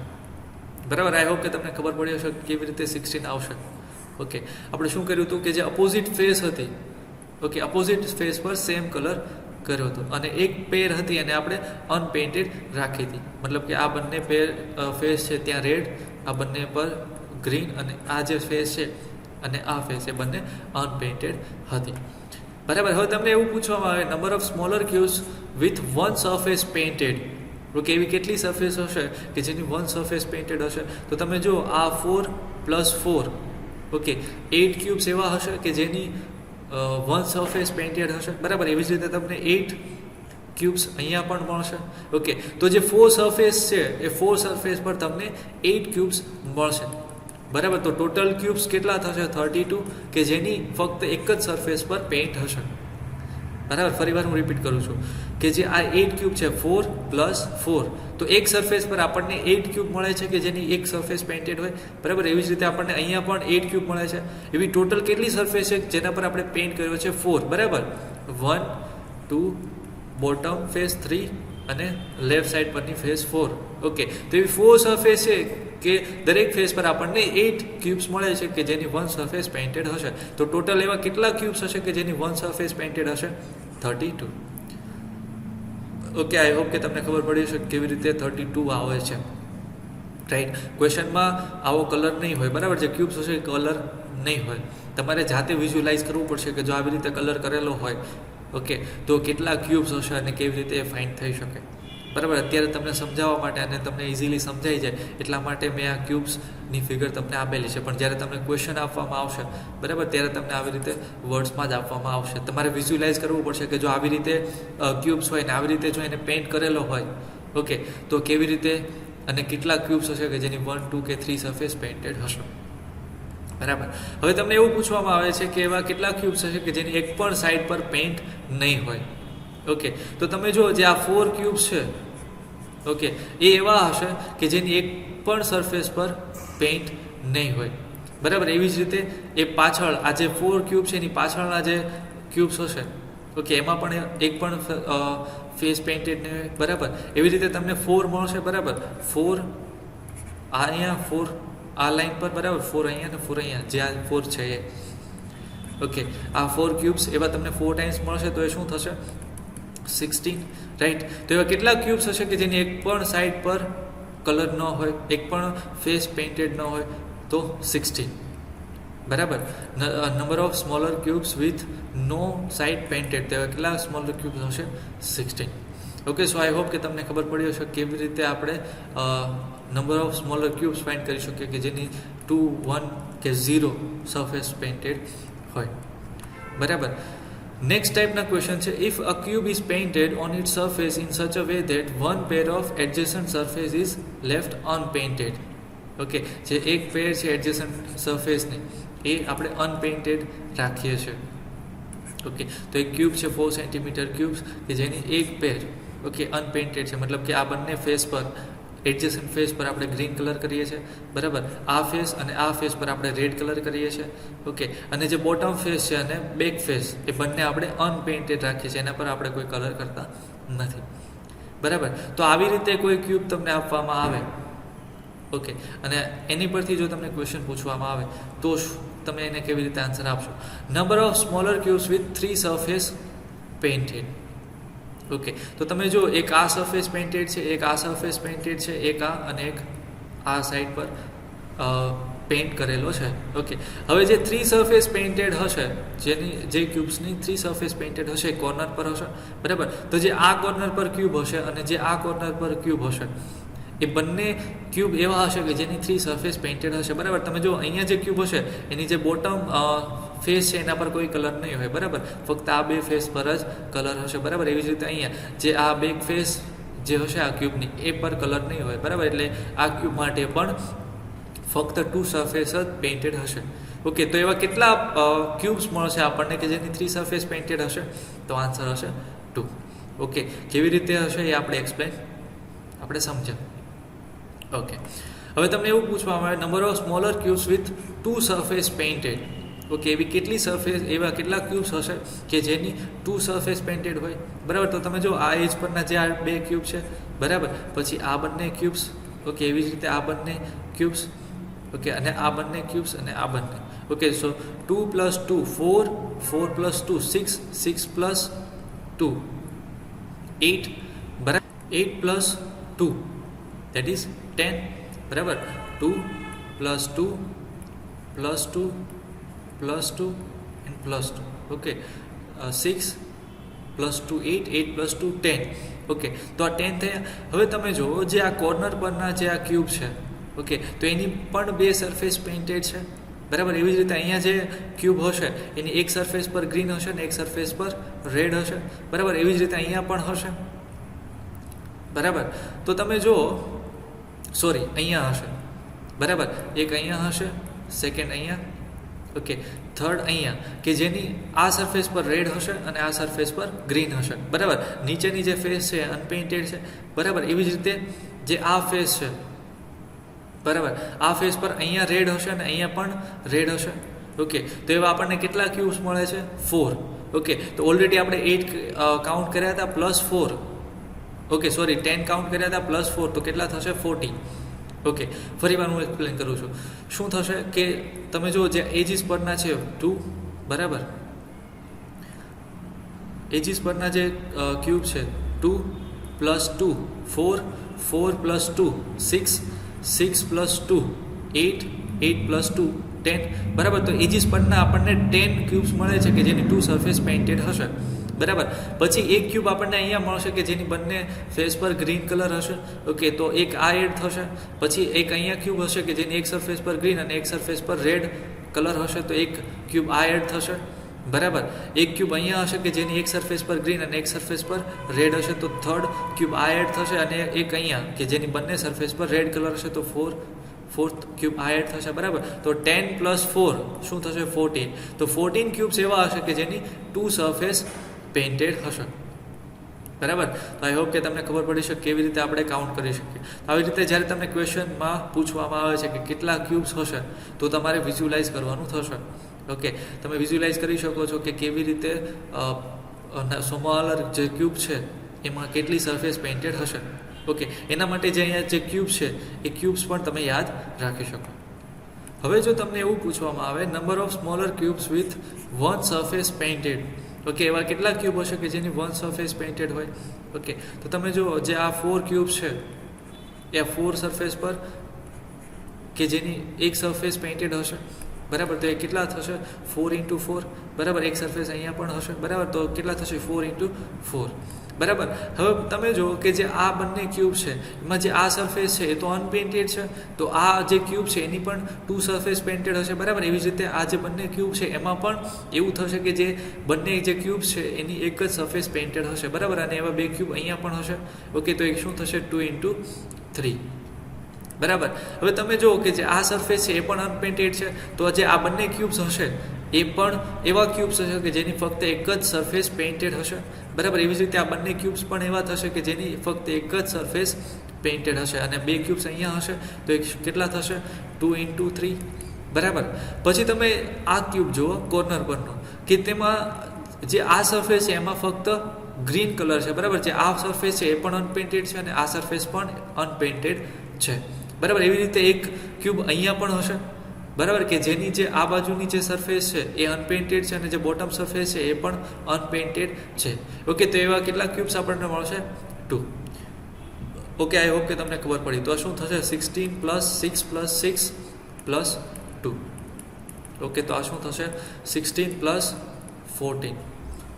બરાબર. આઈ હોપ કે તમને ખબર પડી હશે કેવી રીતે 16 આવશે. ઓકે, આપણે શું કર્યું હતું કે જે અપોઝિટ ફેસ હતી, ઓકે, અપોઝિટ ફેસ પર સેમ કલર કર્યો હતો, અને એક પેર હતી અને આપણે અનપેઇન્ટેડ રાખી હતી, મતલબ કે આ બંને પેર ફેસ છે ત્યાં રેડ, આ બંને પર ગ્રીન, અને આ જે ફેસ છે અને આ ફેસ એ બંને અનપેઇન્ટેડ હતી, બરાબર. હવે તમને એવું પૂછવામાં આવે number of smaller cubes with 1 surface painted. Okay, એવી કેટલી સરફેસ હશે કે જેની 1 સરફેસ પેઇન્ટેડ હશે? તો તમે જો આ 4 + 4, ઓકે, 8 ક્યુબ્સ એવા હશે કે જેની 1 સરફેસ પેઇન્ટેડ હશે, બરાબર. એવી જ રીતે તમને 8 ક્યુબ્સ અહીંયા પણ મળશે. ઓકે, તો જે 4 સરફેસ છે એ 4 સરફેસ પર તમને 8 ક્યુબ્સ મળશે, બરાબર. તો ટોટલ ક્યુબ્સ કેટલા થશે? 32, કે જેની ફક્ત એક જ સરફેસ પર પેઇન્ટ હશે, બરાબર. ફરીવાર હું રિપીટ કરું છું કે જે આ 8 ક્યુબ છે 4 + 4, તો એક સરફેસ પર આપણને 8 ક્યુબ મળે છે કે જેની એક સરફેસ પેઇન્ટેડ હોય, બરાબર. એવી જ રીતે આપણને અહીંયા પણ 8 ક્યુબ મળે છે. એવી ટોટલ કેટલી સરફેસ છે જેના પર આપણે પેઇન્ટ કર્યો છે? 4, બરાબર. 1, 2, બોટમ ફેસ 3 અને લેફ્ટ સાઈડ પરની ફેસ 4. ઓકે, તો એવી 4 સરફેસ છે કે દરેક ફેસ પર આપણને 8 ક્યુબ્સ મળે છે કે જેની 1 સરફેસ પેઇન્ટેડ હશે. તો ટોટલ એવા કેટલા ક્યુબ્સ હશે કે જેની 1 સરફેસ પેઇન્ટેડ હશે? 32. ઓકે, આઈ હોપ કે તમને ખબર પડી હશે કેવી રીતે 32 આવે છે, રાઈટ. ક્વેશ્ચનમાં આવો કલર નહીં હોય, બરાબર. જે ક્યુબ્સ હશે એ કલર નહીં હોય, તમારે જાતે વિઝ્યુઅલાઇઝ કરવું પડશે કે જો આવી રીતે કલર કરેલો હોય, ઓકે, તો કેટલા ક્યુબ્સ હશે અને કેવી રીતે એ ફાઇન્ડ થઈ શકે, બરાબર. અત્યારે તમને સમજાવવા માટે અને તમને ઇઝીલી સમજાઈ જાય એટલા માટે મેં આ ક્યુબ્સની ફિગર તમને આપેલી છે. પણ જ્યારે તમને ક્વેશ્ચન આપવામાં આવશે, બરાબર, ત્યારે તમને આવી રીતે વર્ડ્સમાં જ આપવામાં આવશે. તમારે વિઝ્યુઅલાઇઝ કરવું પડશે કે જો આવી રીતે ક્યુબ્સ હોય ને આવી રીતે જો એને પેઇન્ટ કરેલો હોય, ઓકે, તો કેવી રીતે અને કેટલા ક્યુબ્સ હશે કે જેની 1, 2 કે 3 સરફેસ પેઇન્ટેડ હશે, બરાબર. હવે તમને એવું પૂછવામાં આવે છે કે એવા કેટલા ક્યુબ્સ હશે કે જેની એક પણ સાઈડ પર પેઇન્ટ નહીં હોય. ઓકે, તો તમે જો જે આ 4 ક્યુબ્સ છે, ઓકે, એ એવા હશે કે જેની એક પણ સરફેસ પર પેઇન્ટ નહીં હોય, બરાબર. એવી જ રીતે એ પાછળ આ જે 4 ક્યુબ છે એની પાછળના જે ક્યુબ્સ હશે, ઓકે, એમાં પણ એક પણ ફેસ પેઇન્ટેડ નહીં હોય, બરાબર. એવી રીતે તમને 4 મળશે, બરાબર. 4 અહીંયા, 4 આ લાઈન પર, બરાબર. 4 અહીંયા ને 4 અહીંયા, જે આ 4 છે એ, ઓકે, આ 4 ક્યુબ્સ એવા તમને 4 ટાઈમ્સ મળશે, તો એ શું થશે? 16, રાઈટ. તો એવા કેટલા ક્યુબ્સ હશે કે જેની એક પણ સાઈડ પર કલર ન હોય, એક પણ ફેસ પેઇન્ટેડ ન હોય? તો 16. બરાબર. Number of smaller cubes with no side painted, તેવા કેટલા સ્મોલર ક્યુબ્સ હશે? 16. ઓકે, સો આઈ હોપ કે તમને ખબર પડી હશે કેવી રીતે આપણે number of smaller cubes find કરી શકીએ કે જેની 2, 1 કે 0 સરફેસ પેઇન્ટેડ હોય. બરાબર. નેક્સ્ટ ટાઈપના ક્વેશ્ચન છે, if a cube is painted on its surface in such a way that one pair of adjacent surface is left unpainted. Okay, જે એક પેર છે એડજેસન્ટ સરફેસની એ આપણે અનપેઇન્ટેડ રાખીએ છીએ. ઓકે, તો એક ક્યુબ છે 4 સેન્ટીમીટર ક્યુબ્સ કે જેની એક પેર ઓકે અનપેઇન્ટેડ છે, મતલબ કે આ બંને ફેસ પર એડજેસન્ટ ફેસ પર આપણે ગ્રીન કલર કરીએ છીએ. બરાબર. આ ફેસ અને આ ફેસ પર આપણે રેડ કલર કરીએ છીએ. ઓકે, અને જે બોટમ ફેસ છે અને બેક ફેસ એ બંને આપણે અનપેઇન્ટેડ રાખીએ છીએ, એના પર આપણે કોઈ કલર કરતા નથી. બરાબર. તો આવી રીતે કોઈ ક્યુબ તમને આપવામાં આવે, ઓકે, અને એની પરથી જો તમને ક્વેશ્ચન પૂછવામાં આવે તો તમે એને કેવી રીતે આન્સર આપશો? Number of smaller cubes with 3 surface painted. Okay, તો તમે જો એક આ સરફેસ પેઇન્ટેડ છે, એક આ સરફેસ પેઇન્ટેડ છે, એક આ અને એક આ સાઈડ પર પેઇન્ટ કરેલો છે. ઓકે, હવે જે 3 સરફેસ પેઇન્ટેડ હશે, જે ક્યુબ્સની 3 સરફેસ પેઇન્ટેડ હશે કોર્નર પર હશે. બરાબર. તો જે આ કોર્નર પર ક્યુબ હશે અને જે આ કોર્નર પર ક્યુબ હશે એ બંને ક્યુબ એવા હશે કે જેની 3 સરફેસ પેઇન્ટેડ હશે. બરાબર. તમે જો અહીંયા જે ક્યુબ હશે એની જે બોટમ ફેસ છે એના પર કોઈ કલર નહીં હોય. બરાબર. ફક્ત આ બે ફેસ પર જ કલર હશે. બરાબર. એવી જ રીતે અહીંયા જે આ બેક ફેસ જે હશે આ ક્યુબની એ પર કલર નહીં હોય. બરાબર. એટલે આ ક્યુબ માટે પણ ફક્ત 2 સરફેસ જ પેઇન્ટેડ હશે. ઓકે, તો એવા કેટલા ક્યુબ્સ મળશે આપણને કે જેની 3 સરફેસ પેઇન્ટેડ હશે? તો આન્સર હશે 2. ઓકે, કેવી રીતે હશે એ આપણે એક્સપ્લેન આપણે સમજ્યા. ઓકે, હવે તમને એવું પૂછવામાં આવે, number of smaller cubes with 2 surface painted. Okay, એવી કેટલી સરફેસ, એવા કેટલા ક્યુબ્સ હશે કે જેની 2 સરફેસ પેઇન્ટેડ હોય? બરાબર. તો તમે જો આ એજ પરના જે આ બે ક્યુબ છે, બરાબર, પછી આ બંને ક્યુબ્સ, ઓકે, એવી જ રીતે આ બંને ક્યુબ્સ, ઓકે, અને આ બંને ક્યુબ્સ અને આ બંને. ઓકે, સો 2 + 2 4, 4 + 2 6, 6 + 2 8, બરાબર. 8 + 2 that is 10. બરાબર. 2 + 2 + 2 + 2 and +2. ઓકે, 6 + 2 8, 8 + 2 10. ઓકે, તો આ 10 થયા. હવે તમે જુઓ જે આ કોર્નર પરના જે આ ક્યુબ છે, ઓકે, તો એની પણ 2 સરફેસ પેઇન્ટેડ છે. બરાબર. એવી જ રીતે અહીંયા જે ક્યુબ હશે એની એક સરફેસ પર ગ્રીન હશે ને એક સરફેસ પર રેડ હશે. બરાબર. એવી જ રીતે અહીંયા પણ હશે. બરાબર. તો તમે જુઓ, સોરી, અહીંયા હશે. બરાબર. એક અહીંયા હશે, સેકન્ડ અહીંયા, ઓકે, થર્ડ અહીંયા, કે જેની આ સરફેસ પર રેડ હશે અને આ સરફેસ પર ગ્રીન હશે. બરાબર. નીચેની જે ફેસ છે અનપેઇન્ટેડ છે. બરાબર. એવી જ રીતે જે આ ફેસ છે, બરાબર, આ ફેસ પર અહીંયા રેડ હશે અને અહીંયા પણ રેડ હશે. ઓકે, તો એવા આપણને કેટલા ક્યુબ્સ મળે છે? 4. ઓકે, તો ઓલરેડી આપણે 8 કાઉન્ટ કર્યા હતા +4. ઓકે, સોરી, 10 કાઉન્ટ કર્યા હતા +4, તો કેટલા થશે? 14. ઓકે, ફરી વાર હું એક્સપ્લેન કરું છું. શું થશે કે તમે જો જે એજીસ પરના છે 2, બરાબર, એજીસ પરના જે ક્યુબ છે 2 + 2 4, 4 + 2 6, 6 + 2 8, 8 + 2 10. બરાબર. તો એજીસ પરના આપણને 10 ક્યુબ્સ મળે છે કે જેની 2 સરફેસ પેઇન્ટેડ હશે. બરાબર. પછી એક ક્યુબ આપણને અહીંયા મળશે કે જેની બંને ફેસ પર ગ્રીન કલર હશે. ઓકે, તો એક આ એડ થશે. પછી એક અહીંયા ક્યુબ હશે કે જેની એક સરફેસ પર ગ્રીન અને એક સરફેસ પર રેડ કલર હશે, તો એક ક્યુબ આ એડ થશે. બરાબર. એક ક્યુબ અહીંયા હશે કે જેની એક સરફેસ પર ગ્રીન અને એક સરફેસ પર રેડ હશે, તો થર્ડ ક્યુબ આ એડ થશે. અને એક અહીંયા કે જેની બંને સરફેસ પર રેડ કલર હશે, તો ફોર્થ ક્યુબ આ એડ થશે. બરાબર. તો 10 + 4 શું થશે? 14. તો 14 ક્યુબ્સ એવા હશે કે જેની 2 સરફેસ પેઇન્ટેડ હશે. બરાબર. તો આઈ હોપ કે તમને ખબર પડી શકે કેવી રીતે આપણે કાઉન્ટ કરી શકીએ. આવી રીતે જ્યારે તમને ક્વેશ્ચનમાં પૂછવામાં આવે છે કે કેટલા ક્યુબ્સ હશે, તો તમારે વિઝ્યુલાઇઝ કરવાનું થશે. ઓકે, તમે વિઝ્યુલાઇઝ કરી શકો છો કે કેવી રીતે સ્મોલર જે ક્યુબ છે એમાં કેટલી સરફેસ પેઇન્ટેડ હશે. ઓકે, એના માટે જે અહીંયા જે ક્યુબ છે એ ક્યુબ્સ પણ તમે યાદ રાખી શકો. હવે જો તમને એવું પૂછવામાં આવે, number of smaller cubes with 1 surface painted. Okay, એવા કેટલા ક્યુબ હશે કે જેની 1 સરફેસ પેઇન્ટેડ હોય? ઓકે, તો તમે જો જે આ 4 ક્યુબ્સ છે એ 4 સરફેસ પર કે જેની એક સરફેસ પેઇન્ટેડ હશે. બરાબર. તો એ કેટલા થશે 4 × 4 બરાબર. એક સરફેસ અહીંયા પણ હશે બરાબર. તો કેટલા થશે 4 × 4 બરાબર. હવે તમે જુઓ કે જે આ બંને ક્યુબ છે એમાં જે આ સરફેસ છે એ તો અનપેઇન્ટેડ છે, તો આ જે ક્યુબ છે એની પણ 2 સરફેસ પેઇન્ટેડ હશે બરાબર. એવી જ રીતે આ જે બંને ક્યુબ છે એમાં પણ એવું થશે કે જે બંને જે ક્યુબ છે એની એક જ સરફેસ પેઇન્ટેડ હશે બરાબર. અને એવા 2 ક્યુબ અહીંયા પણ હશે. ઓકે, તો એક શું થશે 2 × 3 બરાબર. હવે તમે જુઓ કે જે આ સરફેસ છે એ પણ અનપેઇન્ટેડ છે, તો જે આ બંને ક્યુબ્સ હશે એ પણ એવા ક્યુબ્સ હશે કે જેની ફક્ત એક જ સરફેસ પેઇન્ટેડ હશે બરાબર. એવી જ રીતે આ બંને ક્યુબ્સ પણ એવા થશે કે જેની ફક્ત એક જ સરફેસ પેઇન્ટેડ હશે. અને 2 ક્યુબ્સ અહીંયા હશે તો એક કેટલા થશે 2 × 3 બરાબર. પછી તમે આ ક્યુબ જુઓ કોર્નર પરનો કે તેમાં જે આ સરફેસ છે એમાં ફક્ત ગ્રીન કલર છે બરાબર. જે આ સરફેસ છે એ પણ અનપેઇન્ટેડ છે અને આ સરફેસ પણ અનપેઇન્ટેડ છે બરાબર. એવી રીતે એક ક્યુબ અહીંયા પણ હશે બરાબર કે જેની જે આ બાજુની જે સરફેસ છે એ અનપેઇન્ટેડ છે અને જે બોટમ સરફેસ છે એ પણ અનપેઇન્ટેડ છે. ઓકે, તો એવા કેટલા ક્યુબ્સ આપણને મળશે 2. ઓકે, આઈ હોપ કે તમને ખબર પડી. તો આ શું થશે 16 + 6 + 6 + 2. ઓકે, તો આ શું થશે 16 + 14.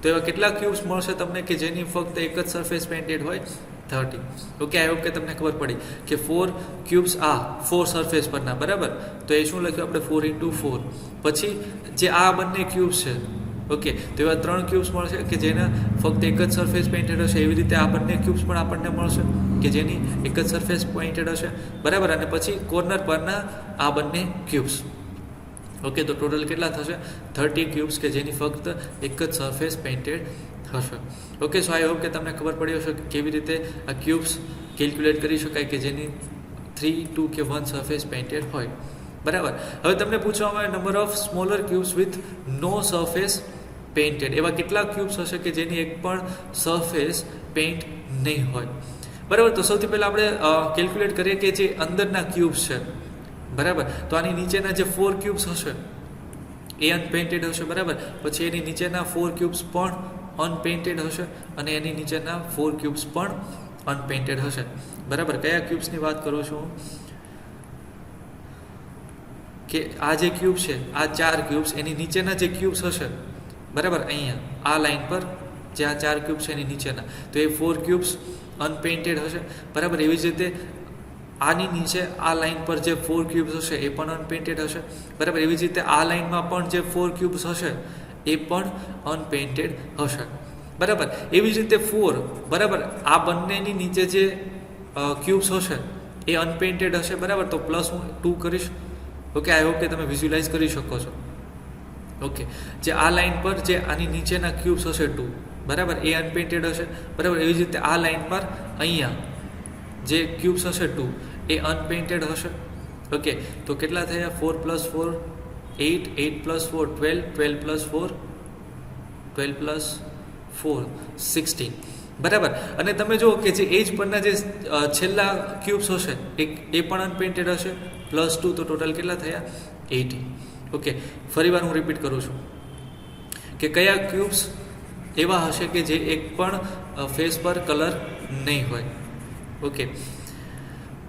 તો એવા કેટલા ક્યુબ્સ મળશે તમને કે જેની ફક્ત એક જ સરફેસ પેઇન્ટેડ હોય 30. ઓકે, આઈ હોપ કે તમને ખબર પડી કે 4 ક્યુબ્સ આ 4 સરફેસ પરના બરાબર. તો એ શું લખ્યું આપણે 4 × 4. પછી જે આ બંને ક્યુબ્સ છે ઓકે, તો એવા 3 ક્યુબ્સ મળશે કે જેના ફક્ત એક જ સરફેસ પેઇન્ટેડ હશે. એવી રીતે આ બંને ક્યુબ્સ પણ આપણને મળશે કે જેની એક જ સરફેસ પેઇન્ટેડ હશે બરાબર. અને પછી કોર્નર પરના આ બંને ક્યુબ્સ. ઓકે, તો ટોટલ કેટલા થશે 30 ક્યુબ્સ કે જેની ફક્ત એક જ સરફેસ પેઇન્ટેડ હશે. ઓકે, સો આઈ હોપ કે તમને ખબર પડી હશે કે કેવી રીતે આ ક્યુબ્સ કેલ્ક્યુલેટ કરી શકાય કે જેની 3, 2 કે 1 સરફેસ પેઇન્ટેડ હોય બરાબર. હવે તમને પૂછવામાં આવે number of smaller cubes with no surface painted. એવા કેટલા ક્યુબ્સ હશે કે જેની એક પણ સરફેસ પેઇન્ટ નહીં હોય બરાબર. તો સૌથી પહેલાં આપણે કેલ્ક્યુલેટ કરીએ કે જે અંદરના ક્યુબ્સ છે બરાબર. તો આની નીચેના જે 4 ક્યુબ્સ હશે એ અનપેઇન્ટેડ હશે બરાબર. પછી એની નીચેના 4 ક્યુબ્સ પણ અનપેઇન્ટેડ હશે અને એની નીચેના 4 ક્યુબ્સ પણ અનપેઇન્ટેડ હશે બરાબર. કયા ક્યુબ્સની વાત કરું છું કે આ જે ક્યુબ છે આ 4 ક્યુબ્સ એની નીચેના જે ક્યુબ્સ હશે બરાબર અહીંયા આ લાઈન પર જે આ 4 ક્યુબ્સ છે એની નીચેના, તો એ 4 ક્યુબ્સ અનપેઇન્ટેડ હશે બરાબર. એવી જ રીતે આની નીચે આ લાઈન પર જે 4 ક્યુબ્સ હશે એ પણ અનપેઇન્ટેડ હશે બરાબર. એવી જ રીતે આ લાઈનમાં પણ જે 4 ક્યુબ્સ હશે એ પણ અનપેઇન્ટેડ હશે બરાબર. એવી જ રીતે 4 બરાબર આ બંનેની નીચે જે ક્યુબ્સ હશે એ અનપેઇન્ટેડ હશે બરાબર. તો પ્લસ હું 2 કરીશ. ઓકે, આઈ હોપ કે તમે વિઝ્યુલાઇઝ કરી શકો છો. ઓકે, જે આ લાઈન પર જે આની નીચેના ક્યુબ્સ હશે 2 બરાબર એ અનપેઇન્ટેડ હશે બરાબર. એવી જ રીતે આ લાઈન પર અહીંયા જે ક્યુબ્સ હશે 2 એ અનપેઇન્ટેડ હશે. ઓકે, તો કેટલા થયા 4 + 4 8, 8 + 4 12, 12 + 4 12 + 4 16 બરાબર. અને તમે જુઓ કે જે એજ પરના જે છેલ્લા ક્યુબ્સ હશે એ પણ અનપેઇન્ટેડ હશે +2. તો ટોટલ કેટલા થયા 18. ઓકે, ફરીવાર હું રિપીટ કરું છું કે કયા ક્યુબ્સ એવા હશે કે જે એક પણ ફેસ પર કલર નહીં હોય. ઓકે,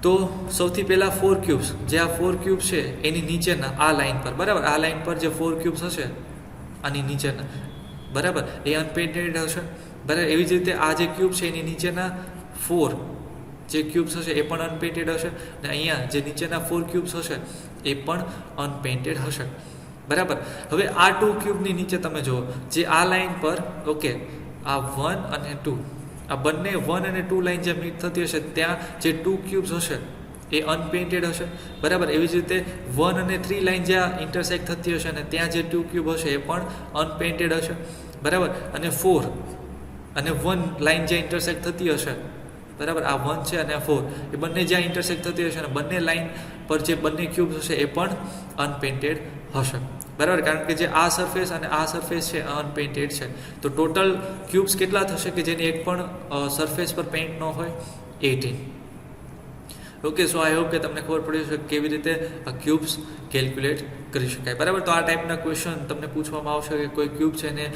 તો સૌથી પહેલાં 4 ક્યુબ્સ જે આ 4 ક્યુબ્સ છે એની નીચેના આ લાઈન પર બરાબર આ લાઈન પર જે 4 ક્યુબ્સ હશે આની નીચેના બરાબર એ અનપેઇન્ટેડ હશે બરાબર. એવી જ રીતે આ જે ક્યુબ છે એની નીચેના 4 જે ક્યુબ્સ હશે એ પણ અનપેઇન્ટેડ હશે અને અહીંયા જે નીચેના 4 ક્યુબ્સ હશે એ પણ અનપેઇન્ટેડ હશે બરાબર. હવે આ 2 ક્યુબની નીચે તમે જુઓ જે આ લાઈન પર ઓકે આ 1 અને 2 આ બંને 1 અને 2 લાઈન જે મીટ થતી હશે ત્યાં જે 2 ક્યુબ્સ હશે એ અનપેઇન્ટેડ હશે બરાબર. એવી જ રીતે 1 અને 3 લાઈન જ્યાં ઇન્ટરસેક્ટ થતી હશે અને ત્યાં જે 2 ક્યુબ હશે એ પણ અનપેઇન્ટેડ હશે બરાબર. અને 4 અને 1 લાઈન જ્યાં ઇન્ટરસેક્ટ થતી હશે બરાબર આ 1 છે અને આ 4 એ બંને જ્યાં ઇન્ટરસેક્ટ થતી હશે અને બંને લાઈન પર જે બંને ક્યુબ્સ હશે એ પણ અનપેઇન્ટેડ હશે બરાબર. કારણ કે જે આ સરફેસ અને આ સરફેસ છે અનપેઇન્ટેડ છે. તો ટોટલ ક્યુબ્સ કેટલા થશે કે જેની એક પણ સરફેસ પર પેઇન્ટ ન હોય 18. ઓકે, સો આઈ હોપ કે તમને ખબર પડી હશે કેવી રીતે આ ક્યુબ્સ કેલ્ક્યુલેટ કરી શકાય. બરાબર, તો આ ટાઈપના ક્વેશ્ચન તમને પૂછવામાં આવશે કે કોઈ ક્યુબ છે એને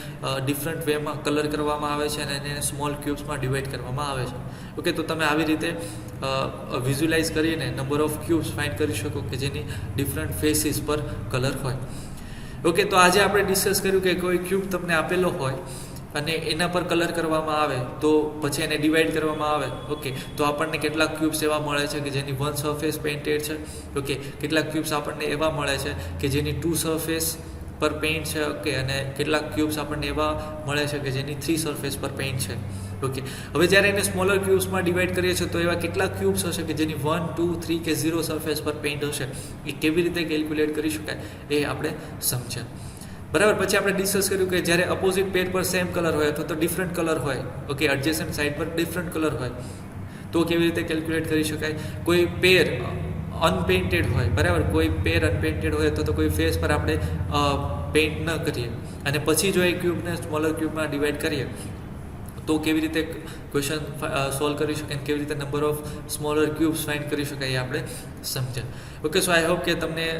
ડિફરન્ટ વેમાં કલર કરવામાં આવે છે અને એને સ્મોલ ક્યુબ્સમાં ડિવાઈડ કરવામાં આવે છે. ઓકે, તો તમે આવી રીતે વિઝ્યુલાઇઝ કરીને નંબર ઓફ ક્યુબ્સ ફાઇન્ડ કરી શકો કે જેની ડિફરન્ટ ફેસીસ પર કલર હોય. ઓકે, તો આજે આપણે ડિસ્કસ કર્યું કે કોઈ ક્યુબ તમને આપેલો હોય અને એના પર કલર કરવામાં આવે તો પછી એને ડિવાઈડ કરવામાં આવે. ઓકે, તો આપણને કેટલાક ક્યુબ્સ એવા મળે છે કે જેની વન સરફેસ પેઇન્ટેડ છે. ઓકે, કેટલાક ક્યુબ્સ આપણને એવા મળે છે કે જેની ટુ સરફેસ પર પેઇન્ટ છે. ઓકે, અને કેટલાક ક્યુબ્સ આપણને એવા મળે છે કે જેની થ્રી સરફેસ પર પેઇન્ટ છે. ઓકે, હવે જ્યારે એને સ્મોલર ક્યુબ્સમાં ડિવાઈડ કરીએ છીએ તો એવા કેટલાક ક્યુબ્સ હશે કે જેની 1, 2, 3 કે 0 સરફેસ પર પેઇન્ટ હશે. એ કેવી રીતે કેલ્ક્યુલેટ કરી શકાય એ આપણે સમજ્યા. બરાબર, પછી આપણે ડિસ્કસ કર્યું કે જ્યારે અપોઝિટ પેર પર સેમ કલર હોય અથવા તો ડિફરન્ટ કલર હોય, ઓકે, એડજેસન્ટ સાઇડ પર ડિફરન્ટ કલર હોય તો કેવી રીતે કેલ્ક્યુલેટ કરી શકાય. કોઈ પેર અનપેઇન્ટેડ હોય, બરાબર, કોઈ પેર અનપેઇન્ટેડ હોય તો કોઈ ફેસ પર આપણે પેઇન્ટ ન કરીએ અને પછી જો એ ક્યુબને સ્મોલર ક્યુબમાં ડિવાઈડ કરીએ તો કેવી રીતે ક્વેશ્ચન સોલ્વ કરી શકાય અને કેવી રીતે number of smaller cubes find કરી શકાય એ આપણે સમજ્યા. ઓકે, સો આઈ હોપ કે તમને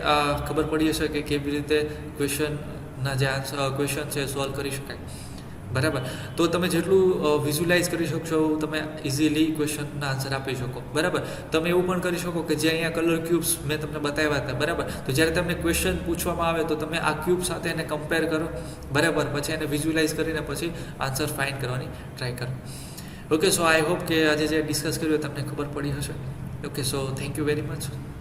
ખબર પડી હશે કે કેવી રીતે ક્વેશ્ચનના જે ક્વેશ્ચન છે સોલ્વ કરી શકાય. બરાબર, તો તમે જેટલું વિઝ્યુલાઇઝ કરી શકશો તમે ઇઝીલી ક્વેશ્ચનના આન્સર આપી શકો. બરાબર, તમે એવું પણ કરી શકો કે જે અહીંયા કલર ક્યુબ્સ મેં તમને બતાવ્યા હતા, બરાબર, તો જ્યારે તમને ક્વેશ્ચન પૂછવામાં આવે તો તમે આ ક્યુબ સાથે એને કમ્પેર કરો. બરાબર, પછી એને વિઝ્યુલાઇઝ કરીને પછી આન્સર ફાઇન્ડ કરવાની ટ્રાય કરો. ઓકે, સો આઈ હોપ કે આજે જે ડિસ્કસ કર્યું તમને ખબર પડી હશે. Okay, so thank you very much.